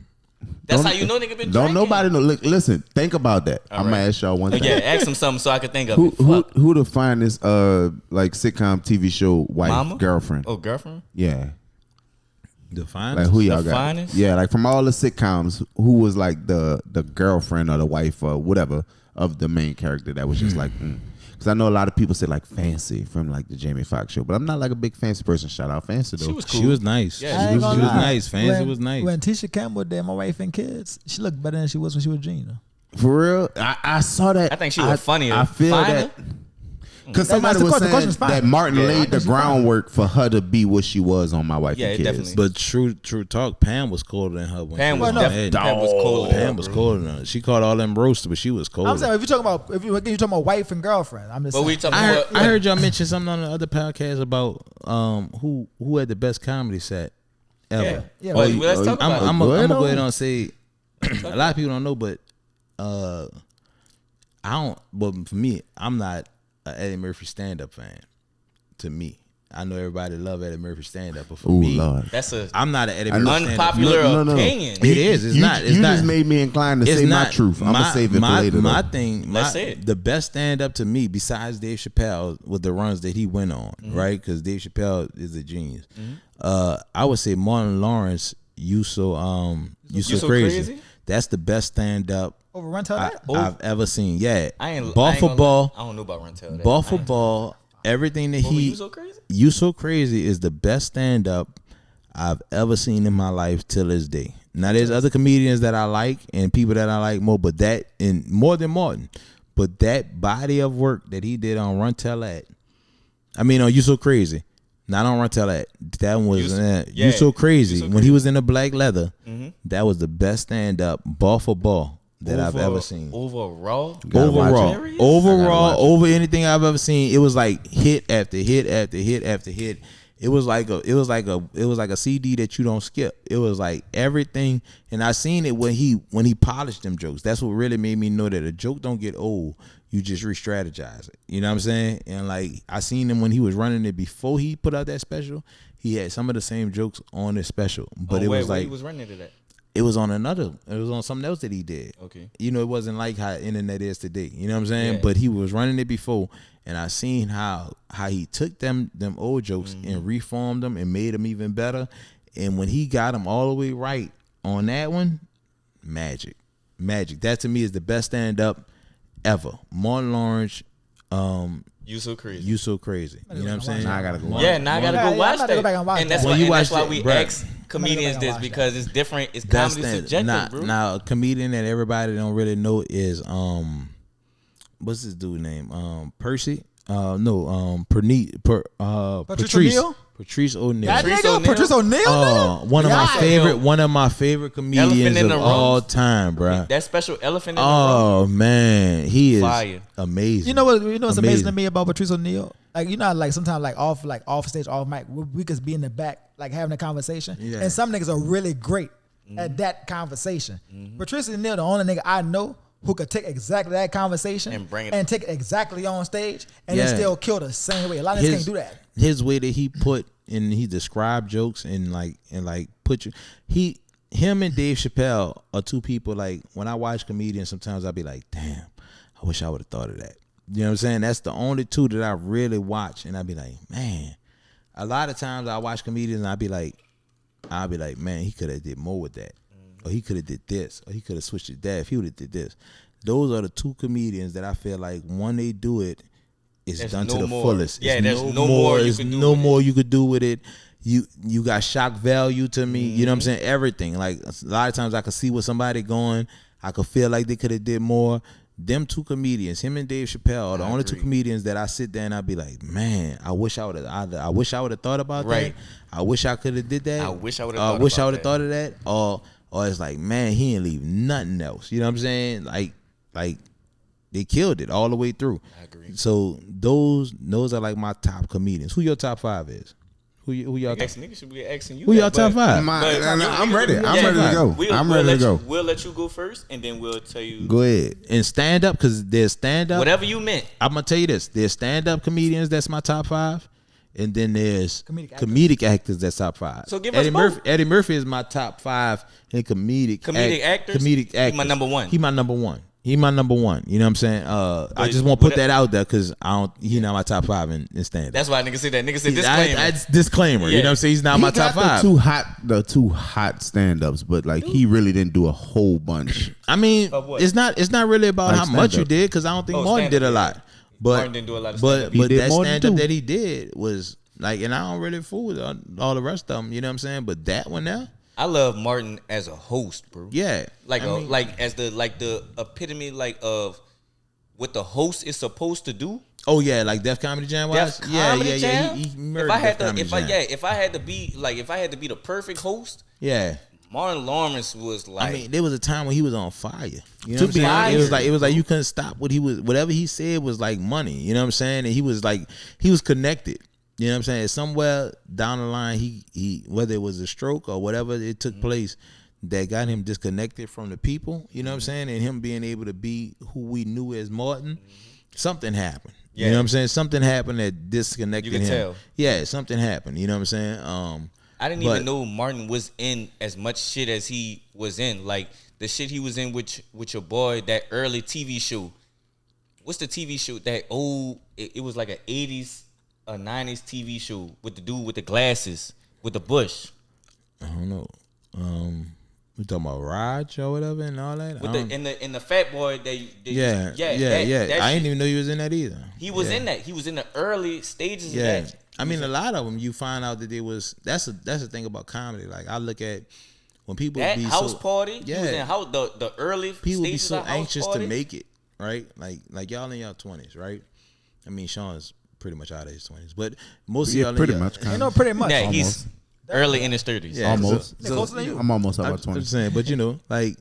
That's how you know nigga been drinking. Don't nobody know. Look, listen, think about that. All I'm gonna right. ask y'all one thing. Yeah, ask him something so I can think of Who it. who the finest like sitcom TV show wife Mama? girlfriend? Oh, girlfriend? Yeah. The finest? Like who y'all The got? finest? Yeah, like from all the sitcoms, who was like the girlfriend or the wife or whatever of the main character that was just like. Because I know a lot of people say like Fancy from like the Jamie Foxx show, but I'm not like a big Fancy person. Shout out Fancy though. She was cool. She was nice. Yeah, she was I ain't gonna lie. nice. Fancy was nice. When Tisha Campbell did My Wife and Kids, she looked better than she was when she was Gina. For real, I saw that. I think she was funnier. I feel Finer? that. Because That's somebody the was question. The saying question's fine. that Martin Yeah, laid the she's fine. groundwork for her to be what she was on My Wife Yeah, and Kids. definitely. But true talk, Pam was colder than her. When Pam she was on definitely that. Pam was cold. Pam was colder than her. She caught all them roasts, but she was colder. I'm saying if you're talking about wife and girlfriend, I'm just But saying. we talking I about. heard y'all mention something on the other podcast about who had the best comedy set ever. Yeah. Well, let's talk about it. I'm Go gonna ahead go ahead on. and say a lot of people don't know, but I don't. But for me, I'm not an Eddie Murphy stand up fan. To me, I know everybody love Eddie Murphy stand up, but for Ooh, me, Lord. That's a I'm not an Eddie Murphy stand up. unpopular No. opinion. It is. It's not. It's you not. just made me inclined to It's say not my truth. I'm gonna save it for later. My though. thing, Let's say it. the best stand up to me, besides Dave Chappelle, with the runs that he went on, right? Because Dave Chappelle is a genius. I would say Martin Lawrence, you so crazy. That's the best stand up Over Run Tell That? I've ever seen. Yeah, I ain't ball I for ain't ball, I don't know about Run Tell That. ball for ball. Everything that You so crazy? You So Crazy is the best stand up I've ever seen in my life till this day. Now there's other comedians that I like and people that I like more, but that and more than Martin. But that body of work that he did on Run Tell That, I mean on You So Crazy, not on Run Tell That. That one was You So Crazy. When he was in the black leather, that was the best stand up ball for ball that I've ever seen. Overall, Over anything I've ever seen, it was like hit after hit after hit after hit. It was like a CD that you don't skip. It was like everything, and I seen it when he polished them jokes. That's what really made me know that a joke don't get old. You just re-strategize it. You know what I'm saying? And like I seen him when he was running it before he put out that special. He had some of the same jokes on his special, but it was like he was running to that. it was on something else that he did. Okay. You know, it wasn't like how internet is today. You know what I'm saying? Yeah. But he was running it before, and I seen how he took them old jokes and reformed them and made them even better. And when he got them all the way right on that one, magic. That to me is the best stand up ever. Martin Lawrence, You So Crazy. You So Crazy. You know what I'm saying? Now I gotta go. Yeah, now I gotta go watch I'm about to go that. back and watch And that's that. why, When you and that's watch why it, we bruh. ask comedians I'm gonna go this watch because it's different. It's Best comedy stand- subjective, bro. Now a comedian that everybody don't really know is what's this dude name? Percy. Patrice O'Neal. That nigga, Patrice O'Neal. One of my favorite comedians of all time, bro. That special elephant in the room. Oh man, he is fire. Amazing. You know what's amazing to me about Patrice O'Neal? Like, you know, like sometimes off stage, off mic, we could be in the back like having a conversation, and some niggas are really great at that conversation. Patrice O'Neal, the only nigga I know who could take exactly that conversation and bring it and take it exactly on stage and then still kill the same way. A lot of niggas can't do that. His way that he put and he described jokes and put you. Him and Dave Chappelle are two people. Like, when I watch comedians, sometimes I'll be like, damn, I wish I would have thought of that. You know what I'm saying? That's the only two that I really watch, and I'll be like, man. A lot of times I watch comedians and I'll be like, man, he could have did more with that. Or he could have did this, or he could have switched it that if he would have did this. Those are the two comedians that I feel like when they do it, it's done to the fullest. Yeah, there's no more you could do with it. You got shock value to me. You know what I'm saying? Everything. Like, a lot of times I could see where somebody going. I could feel like they could have did more. Them two comedians, him and Dave Chappelle, are the only two comedians that I sit there and I'll be like, man, I wish I would have thought about that. I wish I could have did that. I wish I would have thought of that. Or it's like, man, he didn't leave nothing else. You know what I'm saying? Like they killed it all the way through. I agree. So those are like my top comedians. Who your top 5 is? Who y'all top? Niggas should be asking you. Who y'all top 5? I'm ready. I'm ready to go. I'm ready to go. We'll let you go first, and then we'll tell you. Go ahead. And stand up, because there's stand up. Whatever you meant. I'm gonna tell you this. There's stand up comedians. That's my top 5. And then there's comedic actors. That's top 5. So give us both. Eddie Murphy is my top 5 in comedic actors. Comedic actors. He's my number one. He my number one. You know what I'm saying? I just want to put that out there because he not my top 5 in stand up. That's why nigga said that. Nigga said disclaimer. That's disclaimer. Yeah. You know what I'm saying? He's not my top 5. The two hot stand ups, but like he really didn't do a whole bunch. I mean, it's not really about how much you did, because I don't think Martin did a lot. But Martin didn't do a lot of stand up. But that stand up that he did was like, and I don't really fool with all the rest of them. You know what I'm saying? But that one there. I love Martin as a host, bro. Yeah, as the epitome of what the host is supposed to do. Oh yeah, like Def Comedy Jam was. Yeah. He murdered Def Comedy Jam. If I had to be the perfect host, Martin Lawrence was like. I mean, there was a time when he was on fire. You know what I'm saying? It was like you couldn't stop whatever he said was like money. You know what I'm saying? And he was connected. You know what I'm saying? Somewhere down the line, he whether it was a stroke or whatever it took place, that got him disconnected from the people. You know what I'm saying? And him being able to be who we knew as Martin, something happened. Yeah. You know what I'm saying? Something happened that disconnected him. You can tell. Yeah, something happened. You know what I'm saying? I didn't even know Martin was in as much shit as he was in. Like the shit he was in with your boy, that early TV show. What's the TV show? That old, it was like a 90s TV show with the dude with the glasses with the bush. I don't know. We talking about Raj or whatever and all that. With the fat boy that yeah. I didn't even know he was in that either. He was in that. He was in the early stages of that. I mean, a lot of them you find out that that's the thing about comedy. Like, I look at when people that be house party. Yeah, he was in the early people stages be so of house anxious party. to make it, right? Like y'all in your 20s, right? I mean, Sean's pretty much out of his 20s, but most of y'all pretty much. Pretty much. Yeah, he's early in his 30s. Yeah, almost. I'm almost about 20. I'm just saying, but like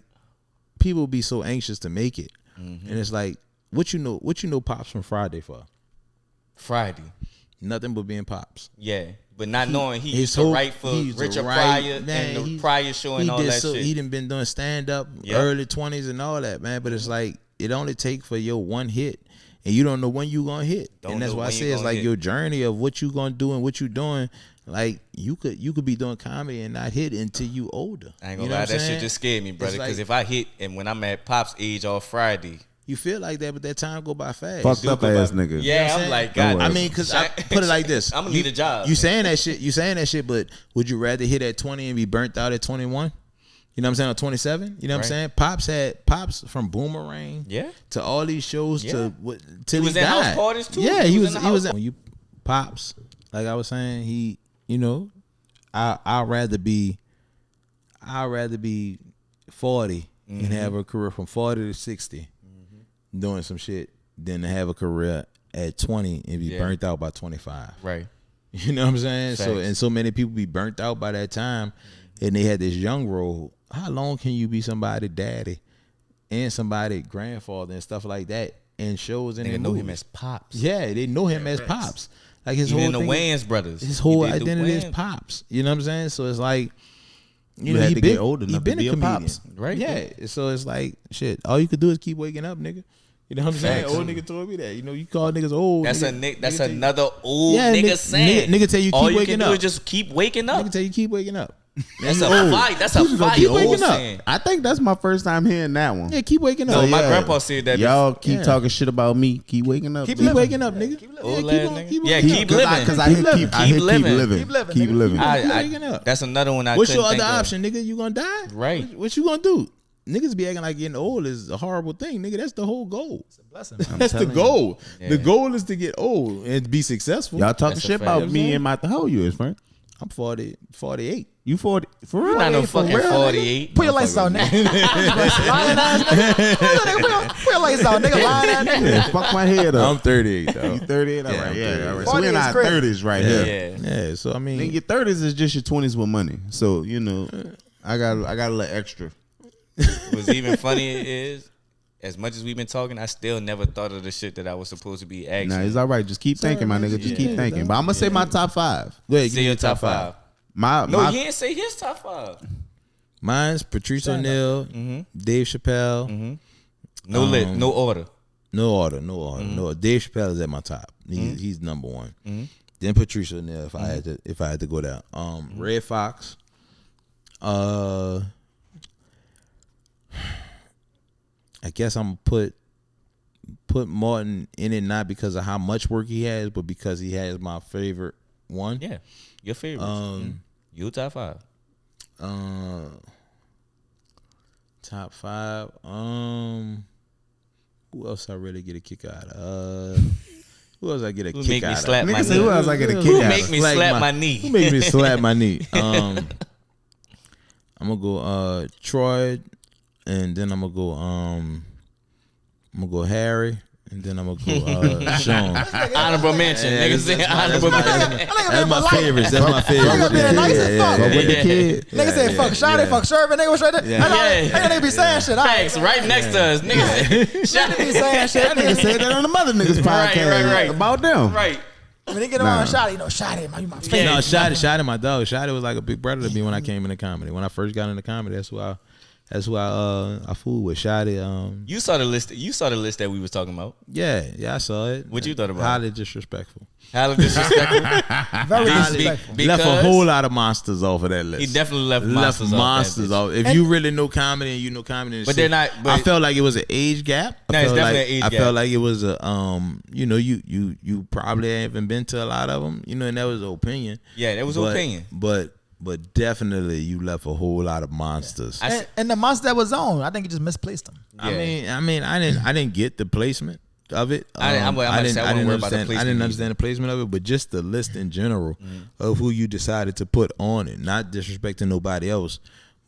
people be so anxious to make it, and it's like, what you know, Pops from Friday for? Friday, nothing but being Pops. Yeah, but not knowing he used to write for Richard Pryor and the Pryor show and all that shit. He done been doing stand up early 20s and all that, man. But it's like it only take for your one hit. And you don't know when you gonna hit, and that's why I say it's like your journey of what you gonna do and what you doing. Like you could be doing comedy and not hit until you older. I ain't gonna lie, that shit just scared me, brother. Because if I hit and when I'm at Pop's age all Friday, you feel like that, but that time go by fast. Fucked up ass nigga. Yeah, I'm like, God. I mean, because I put it like this: I'm gonna need a job. You saying that shit, but would you rather hit at 20 and be burnt out at 21? You know what I'm saying? Or 27. You know what I'm saying? Pops from Boomerang. Yeah. To all these shows till he was in died. house parties too. Yeah, he was in. When you Pops, like I was saying, he, I'd rather be 40 and have a career from 40 to 60 doing some shit than to have a career at 20 and be burnt out by 25. Right. You know what I'm saying? Facts. So many people be burnt out by that time, and they had this young role. How long can you be somebody daddy and somebody grandfather and stuff like that and shows and They know him as Pops. Yeah, they know him as Pops. Like his Even whole the thing, Wayans brothers. his whole He did the identity is Wayans. Pops. You know what I'm saying? So it's like You had to get old he enough been to be a a comedian, Pops. Right. Yeah. So it's like shit. All you could do is keep waking up, nigga. You know what I'm saying? Facts. Old nigga told me that. You know, you call niggas old. That's nigga, that's nigga tell you- another old Yeah, nigga saying. Nigga tell you all keep you waking can up. do is just keep waking up. Nigga tell you keep waking up. That's a old. fight. That's a fight. keep Old waking up. saying. I think that's my first time hearing that one. Yeah, keep waking up. No, my yeah. grandpa said that. Y'all keep Yeah. talking shit about me. Keep waking up. Keep bitch. waking up, nigga. Old Yeah, ass on- nigga. keep Yeah, waking keep up. living. Because I hear keep living. living. Keep living, Keep nigga. living. Keep waking up. That's another one I What's couldn't your other think of. option, nigga? You gonna die? Right. What you gonna do? Niggas be acting like getting old is a horrible thing, nigga. That's the whole goal. It's a blessing. That's the goal. Yeah. The goal is to get old and be successful. Y'all talking That's a shit fact. about me and my. How old you is, Frank? I'm 48. You 40 for real? You're not no For fucking real, nigga? 48. Put your lights out, nigga. Lying ass nigga. Put your lights out, nigga. Lying ass nigga. Yeah, fuck my head up. I'm 38 though. You 38? All Yeah, right, I'm yeah, 38. all right. So we in 40 is our crazy. 30s right Yeah. here. Yeah, so I mean, Then your 30s is just your 20s with money. So, you know, I got a little extra. What's even funnier is, as much as we've been talking, I still never thought of the shit that I was supposed to be asking. Nah, it's all right. Just keep thinking, my nigga. Just keep Yeah, thinking. But I'm going to say my top 5. go ahead, give Say me your top 5. My No, he didn't say his top 5. Mine's Patrice O'Neal, Dave Chappelle. No list, no order. No order. No, Dave Chappelle is at my top. He's number one. Then Patrice O'Neal, if I had to go down. Red Fox. I guess I'm put Martin in it not because of how much work he has, but because he has my favorite one. Yeah, your favorite. Your top 5. Top 5. Who else I really get a kick out of? Who else I get a Who kick make me out slap of? my Nigga say, knee? who else I get a kick Who out make of? me slap my knee? Who make me slap my knee? I'm gonna go Troy, and then I'm gonna go Harry, and then I'm gonna go Sean. Honorable mention. Nigga say honorable mention. That's my favorites. That's my favorites. Nigga being nice as fuck. But with the kid, Nigga said fuck Shawty, fuck Sherman. Nigga was right there. Yeah. I know nigga be saying shit. Facts, right next to us. Nigga say, Nigga be saying shit. that nigga said that on the mother niggas podcast right. about them. right. When they get around Shawty, you know, Shawty, man, you my favorite. No, Shotty, my dog. Shotty was like a big brother to me when I came into comedy. When I first got into comedy, that's who I fooled with. Shotty. You saw the list. You saw the list that we was talking about. Yeah, I saw it. What you thought about it? Highly disrespectful. How disrespectful. Very Be- disrespectful. Left a whole lot of monsters off of that list. He definitely left monsters off. If you really know comedy and you know comedy, and But shit, they're not- but- I felt like it was an age gap. No, it's definitely an age I gap. felt like it was a you probably haven't been to a lot of them, and that was an opinion. Yeah, that was an opinion. But definitely you left a whole lot of monsters. And the monster that was on, I think he just misplaced them. I mean, I didn't get the placement of it. I didn't worry about the placement I didn't understand the placement of it, but just the list in general of who you decided to put on it, not disrespecting nobody else.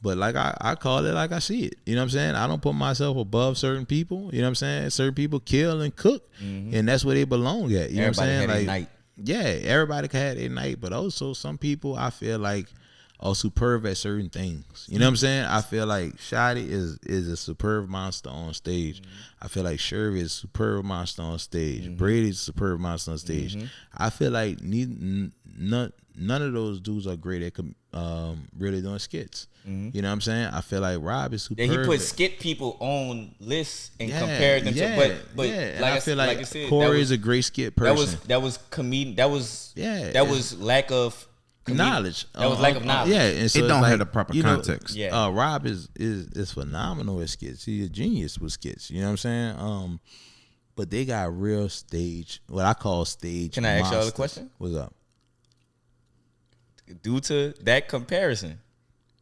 But like I call it like I see it. You know what I'm saying? I don't put myself above certain people. You know what I'm saying? Certain people kill and cook, and that's where they belong at. You know what I'm saying? Everybody had Like, a night. yeah, everybody can have their night, but also some people I feel like are superb at certain things. You know what I'm saying? I feel like Shotty is a superb monster on stage. I feel like Sherry is a superb monster on stage. Brady's a superb monster on stage. I feel like none of those dudes are great at really doing skits. You know what I'm saying? I feel like Rob is superb. Yeah, he put at- skit people on lists and Yeah, compared them yeah, to. But yeah. And like I feel like I said, Corey is a great skit person. That was comedian. That was Yeah, That was lack of knowledge. That was lack of knowledge. Yeah, and so It it's don't like, have the proper you know, context. Yeah. Rob is phenomenal at skits. He's a genius with skits. You know what I'm saying? But they got real stage, what I call stage. Can I ask y'all a monsters. question? What's up? Due to that comparison,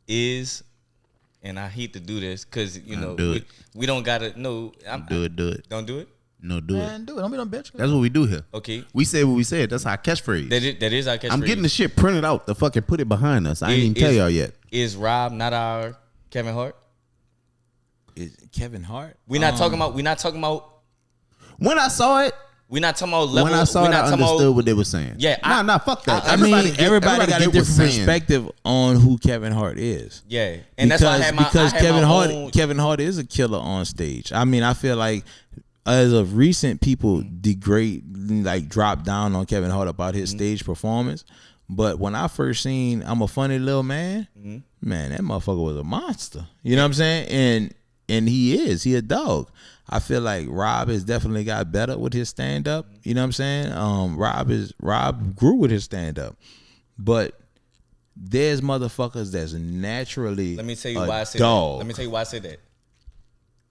and I hate to do this because do we don't gotta Do it. Don't do it. No, do it. Man, do it. Don't be no bitch. That's what we do here. Okay, We say what we said. That's our catchphrase. that is our catchphrase. I'm getting the shit printed out. The fucking put it behind us. I ain't even tell y'all yet. Is Rob not our Kevin Hart? Is Kevin Hart? We're not talking about. When I saw it, We're not talking about level. When I saw it, I understood what they were saying. Yeah, nah, fuck that. Everybody got a different perspective on who Kevin Hart is. Yeah, and that's why I had my Kevin Hart is a killer on stage. I mean, I feel like as of recent, people drop down on Kevin Hart about his stage performance. But when I first seen I'm a Funny Little Man, man, that motherfucker was a monster. You know what I'm saying? And he a dog. I feel like Rob has definitely got better with his stand up. You know what I'm saying? Rob grew with his stand up. But there's motherfuckers that's naturally Let me tell you why I said dog. that. Let me tell you why I said that.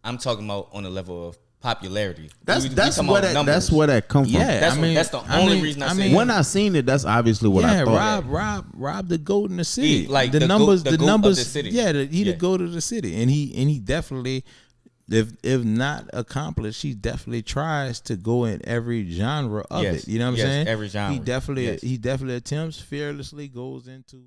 I'm talking about on the level of popularity. That's where that come from. Yeah, that's the only reason I said. When I seen it, that's obviously what I thought. Rob the GOAT in the city. The numbers. The city. Yeah, he the GOAT of the city, and he definitely, if not accomplished, he definitely tries to go in every genre of it. You know what I'm saying? Every genre. He definitely attempts, fearlessly goes into.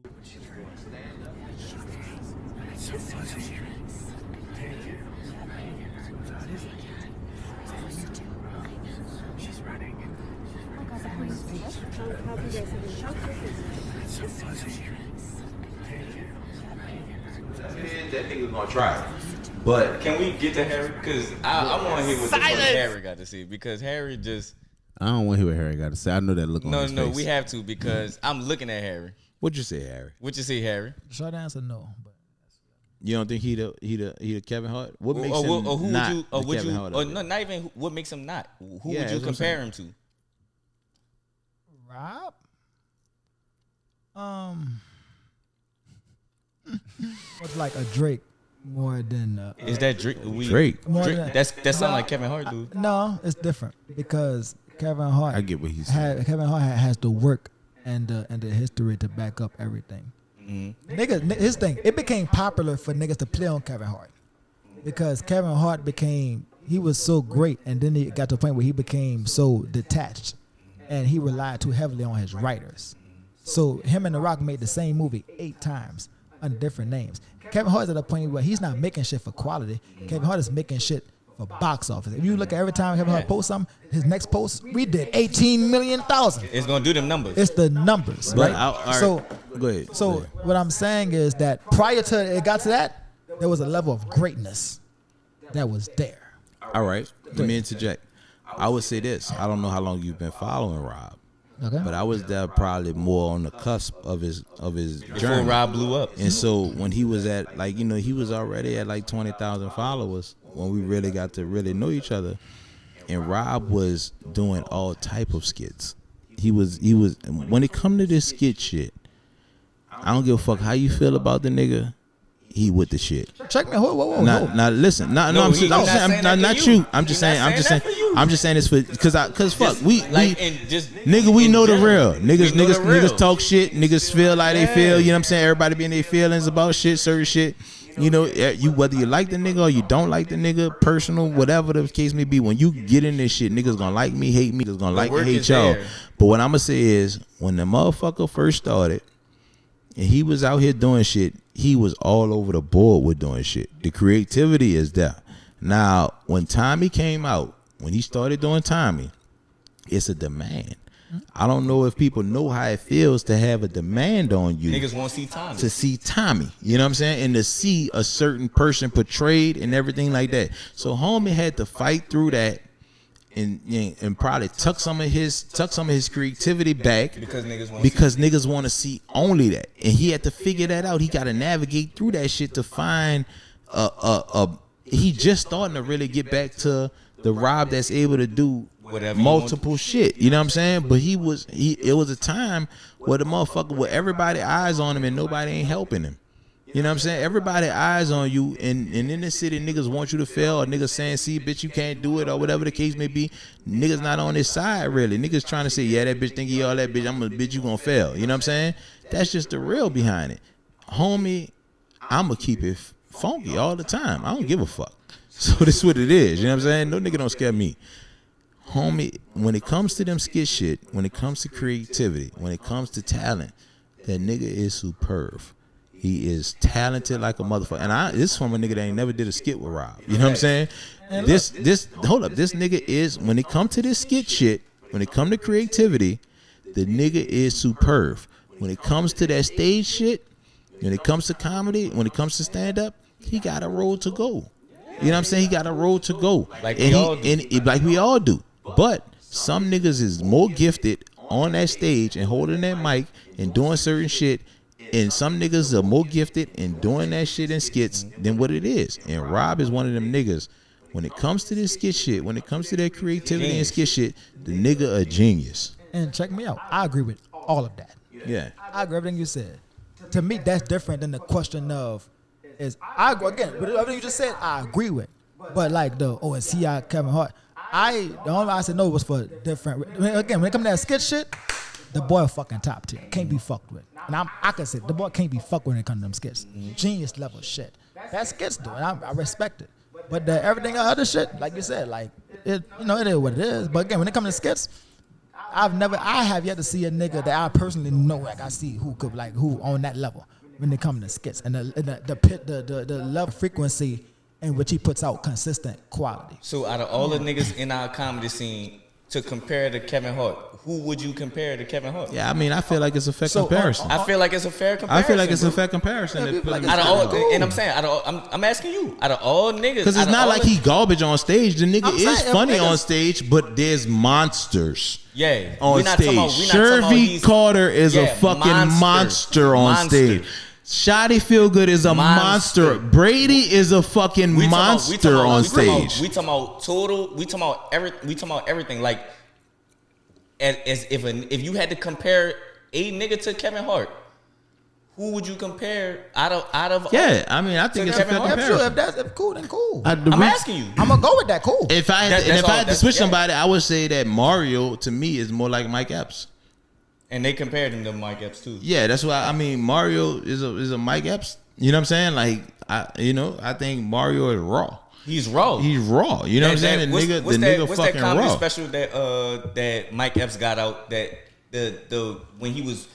That nigga gonna try it. But can we get to Harry? Because I want to hear what the fuck Harry got to say. Because Harry just... I don't want to hear what Harry got to say. I know that look on his face. No, we have to because I'm looking at Harry. What'd you say, Harry? What you say, Harry? Short answer, no. But you don't think he the Kevin Hart? What makes him not Kevin Hart? Or no, not even what makes him not. Who would you compare him to? Rob? What's like a Drake more than is that Drake? Drake. That sound like Kevin Hart, dude. No, it's different because Kevin Hart. I get what he's saying. Kevin Hart has the work and the history to back up everything. Niggas, his thing. It became popular for niggas to play on Kevin Hart because Kevin Hart he was so great, and then he got to a point where he became so detached, and he relied too heavily on his writers. So him and The Rock made the same movie 8 times under different names. Kevin Hart is at a point where he's not making shit for quality. Kevin Hart is making shit for box office. If you look at every time Kevin Hart posts something, his next post, we did 18 million thousand. It's gonna do them numbers. It's the numbers, right? So go ahead. So what I'm saying is that prior to it got to that, there was a level of greatness that was there. All right. Let me interject. I would say this. I don't know how long you've been following Rob. Okay. But I was there probably more on the cusp of his journey. Before Rob blew up. And so when he was at he was already at like 20,000 followers when we really got to really know each other. And Rob was doing all type of skits. He was when it come to this skit shit, I don't give a fuck how you feel about the nigga. He with the shit. Check me. Whoa. Now listen. I'm not you. I'm just saying this for because fuck we know the real niggas talk shit. Niggas feel like they feel. You know what I'm saying? Everybody being their feelings about shit, certain shit. You know, you whether you like the nigga or you don't like the nigga, personal, whatever the case may be. When you get in this shit, niggas gonna like me, hate me. Niggas gonna like me, hate y'all. But what I'm gonna say is, when the motherfucker first started, and he was out here doing shit, he was all over the board with doing shit. The creativity is there. Now, when Tommy came out, when he started doing Tommy, it's a demand. I don't know if people know how it feels to have a demand on you. Niggas want to see Tommy. To see Tommy. You know what I'm saying? And to see a certain person portrayed and everything like that. So homie had to fight through that and probably tuck some of his creativity back because niggas want to see only that, and he had to figure that out. He got to navigate through that shit to find he just starting to really get back to the Rob that's able to do whatever multiple shit. You know what I'm saying? But it was a time where the motherfucker with everybody eyes on him and nobody ain't helping him. You know what I'm saying? Everybody eyes on you, and in the city, niggas want you to fail, or niggas saying, see, bitch, you can't do it, or whatever the case may be. Niggas not on his side, really. Niggas trying to say, yeah, that bitch think he all that, bitch, bitch, you gonna fail. You know what I'm saying? That's just the real behind it. Homie, I'ma keep it funky all the time. I don't give a fuck. So this what it is. You know what I'm saying? No nigga don't scare me. Homie, when it comes to them skit shit, when it comes to creativity, when it comes to talent, that nigga is superb. He is talented like a motherfucker. And this is from a nigga that ain't never did a skit with Rob. You know what I'm saying? This nigga is, when it come to this skit shit, when it come to creativity, the nigga is superb. When it comes to that stage shit, when it comes to comedy, when it comes to stand up, he got a road to go. You know what I'm saying? He got a road to go. Like we all do. But some niggas is more gifted on that stage and holding that mic and doing certain shit. And some niggas are more gifted in doing that shit in skits than what it is. And Rob is one of them niggas. When it comes to this skit shit, when it comes to that creativity and skit shit, the nigga a genius. And check me out. I agree with all of that. Yeah. I agree with everything you said. To me, that's different than the question of, with everything you just said, I agree with. But like is he Kevin Hart? The only reason I said no was for different. Again, when it comes to that skit shit, the boy fucking top tier. Can't be fucked with. And I can say the boy can't be fucked with when it comes to them skits. Genius level shit. That skits though, and I respect it. But everything other shit, like you said, like it is what it is. But again, when it comes to skits, I have yet to see a nigga that I personally know, like I see who on that level when it comes to skits and the level frequency in which he puts out consistent quality. So out of all the niggas in our comedy scene, to compare to Kevin Hart, who would you compare to Kevin Hart? Yeah, I mean, I feel like it's a fair comparison. I feel like it's a fair comparison. I feel like it's a fair comparison. I'm asking you, out of all niggas, because it's not like he garbage on stage. The nigga is funny on stage, but there's monsters. Yeah, on stage. Shervy Carter is a fucking monster on stage. Shoddy Feelgood is a monster. Brady is a fucking monster on stage. We talking about total. We talking about everything. Like, as if you had to compare a nigga to Kevin Hart, who would you compare out of? Yeah, I mean, I think it's a fair comparison. If that's cool, then cool. I'm asking you. I'm gonna go with that. Cool. If I had to switch somebody, I would say that Mario to me is more like Mike Epps. And they compared him to Mike Epps too. Yeah, that's why I mean Mario is a Mike Epps. You know what I'm saying? Like I think Mario is raw. He's raw. You know what I'm saying? What's that comedy raw. special that Mike Epps got out that when he was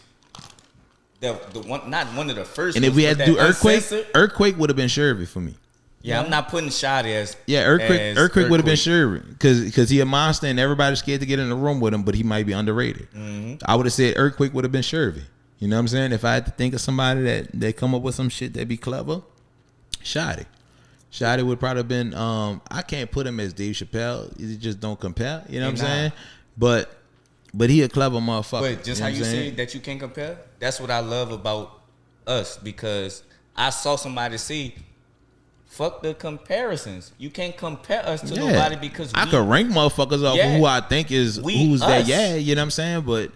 the one, not one of the first. And if we had to do Earthquake would have been Shervy for me. Yeah, I'm not putting Shoddy as Earthquake would have been Shervy because he a monster and everybody's scared to get in the room with him, but he might be underrated. Mm-hmm. I would have said Earthquake would have been Shervy. You know what I'm saying? If I had to think of somebody that come up with some shit that'd be clever, Shoddy would probably have been. I can't put him as Dave Chappelle. He just don't compare. You know what I'm saying? But he a clever motherfucker. But just how you say that you can't compare, that's what I love about us, because I saw somebody say, fuck the comparisons. You can't compare us to nobody because I could rank motherfuckers off of who I think is who's us. That. Yeah, you know what I'm saying? But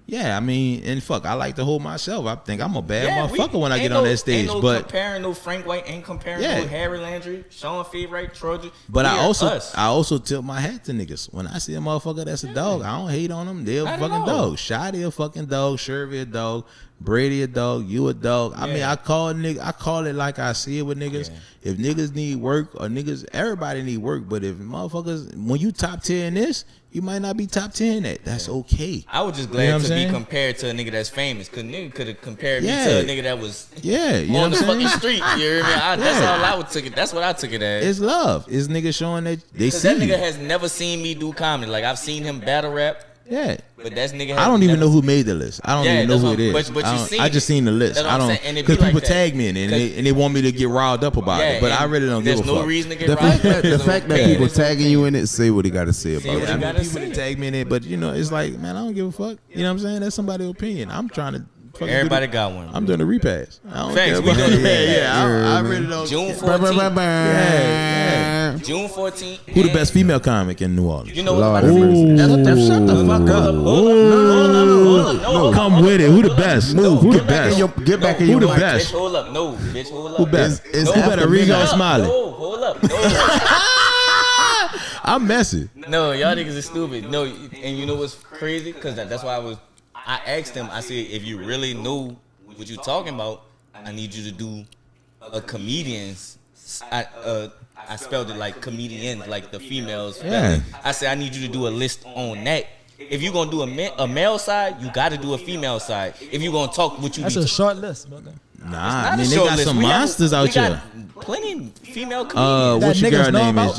yeah, I mean, and fuck, I like to hold myself. I think I'm a bad motherfucker when I get on that stage. Ain't but comparing no Frank White, ain't comparing no Harry Landry, Sean Favorite, Trojan. But I also tilt my hat to niggas. When I see a motherfucker that's a dog, I don't hate on them. They're a fucking dog. Shoddy a fucking dog. Shervy a dog. Brady a dog, you a dog. I mean, I call it like I see it with niggas. If niggas need work or everybody need work. But if motherfuckers, when you top 10 in this, you might not be top 10 in that. That's okay. I was just glad to be compared to a nigga that's famous, because nigga could have compared me to a nigga that was on the fucking street. You hear me? That's all I would took it. That's what I took it as. It's love. It's niggas showing that they see that nigga has never seen me do comedy. Like, I've seen him battle rap. Yeah, but that nigga. I don't even know who made the list. I don't even know who it is. But I just seen the list. I don't, because people tag me in it and they want me to get riled up about it. But I really don't give a fuck. There's no reason to get riled up. The fact that people tagging you in it, say what he got to say about it. I mean, people that tag me in it, but it's like, man, I don't give a fuck. You know what I'm saying? That's somebody's opinion. I'm trying to. Everybody got one. I'm doing a repass. I don't care we doing it. I really don't. June 14th. June 14th. Who the best female comic in New Orleans? You know what? Shut the fuck up. No. Come with it. Who the best? Who the best? Get back in your. Who the best? Hold up. No, bitch. Hold up. Who best? Who better? Rigo Smiley. No, hold up. No. I'm messy. No, y'all niggas are stupid. No, and you know what's crazy? Because that's why I asked him, I said, if you really know what you're talking about, I need you to do a comedian's. I spelled it like comedians, like the females. Yeah. I said, I need you to do a list on that. If you're going to do a male side, you got to do a female side. If you're going to talk what you That's a short list, brother. Nah, I mean they got some monsters out here. Plenty female comedians. What's your girl name is?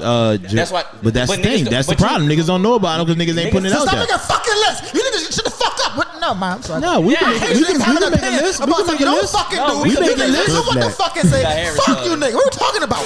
That's why. But that's the thing. That's the problem. Niggas don't know about them because niggas ain't putting it out there. Stop making a fucking list. You niggas shut the fuck up. No, man, I'm sorry. No, we can make a list. We can make a list. We can fucking do. We make a list. Fucking say, fuck you, nigga. What are we talking about?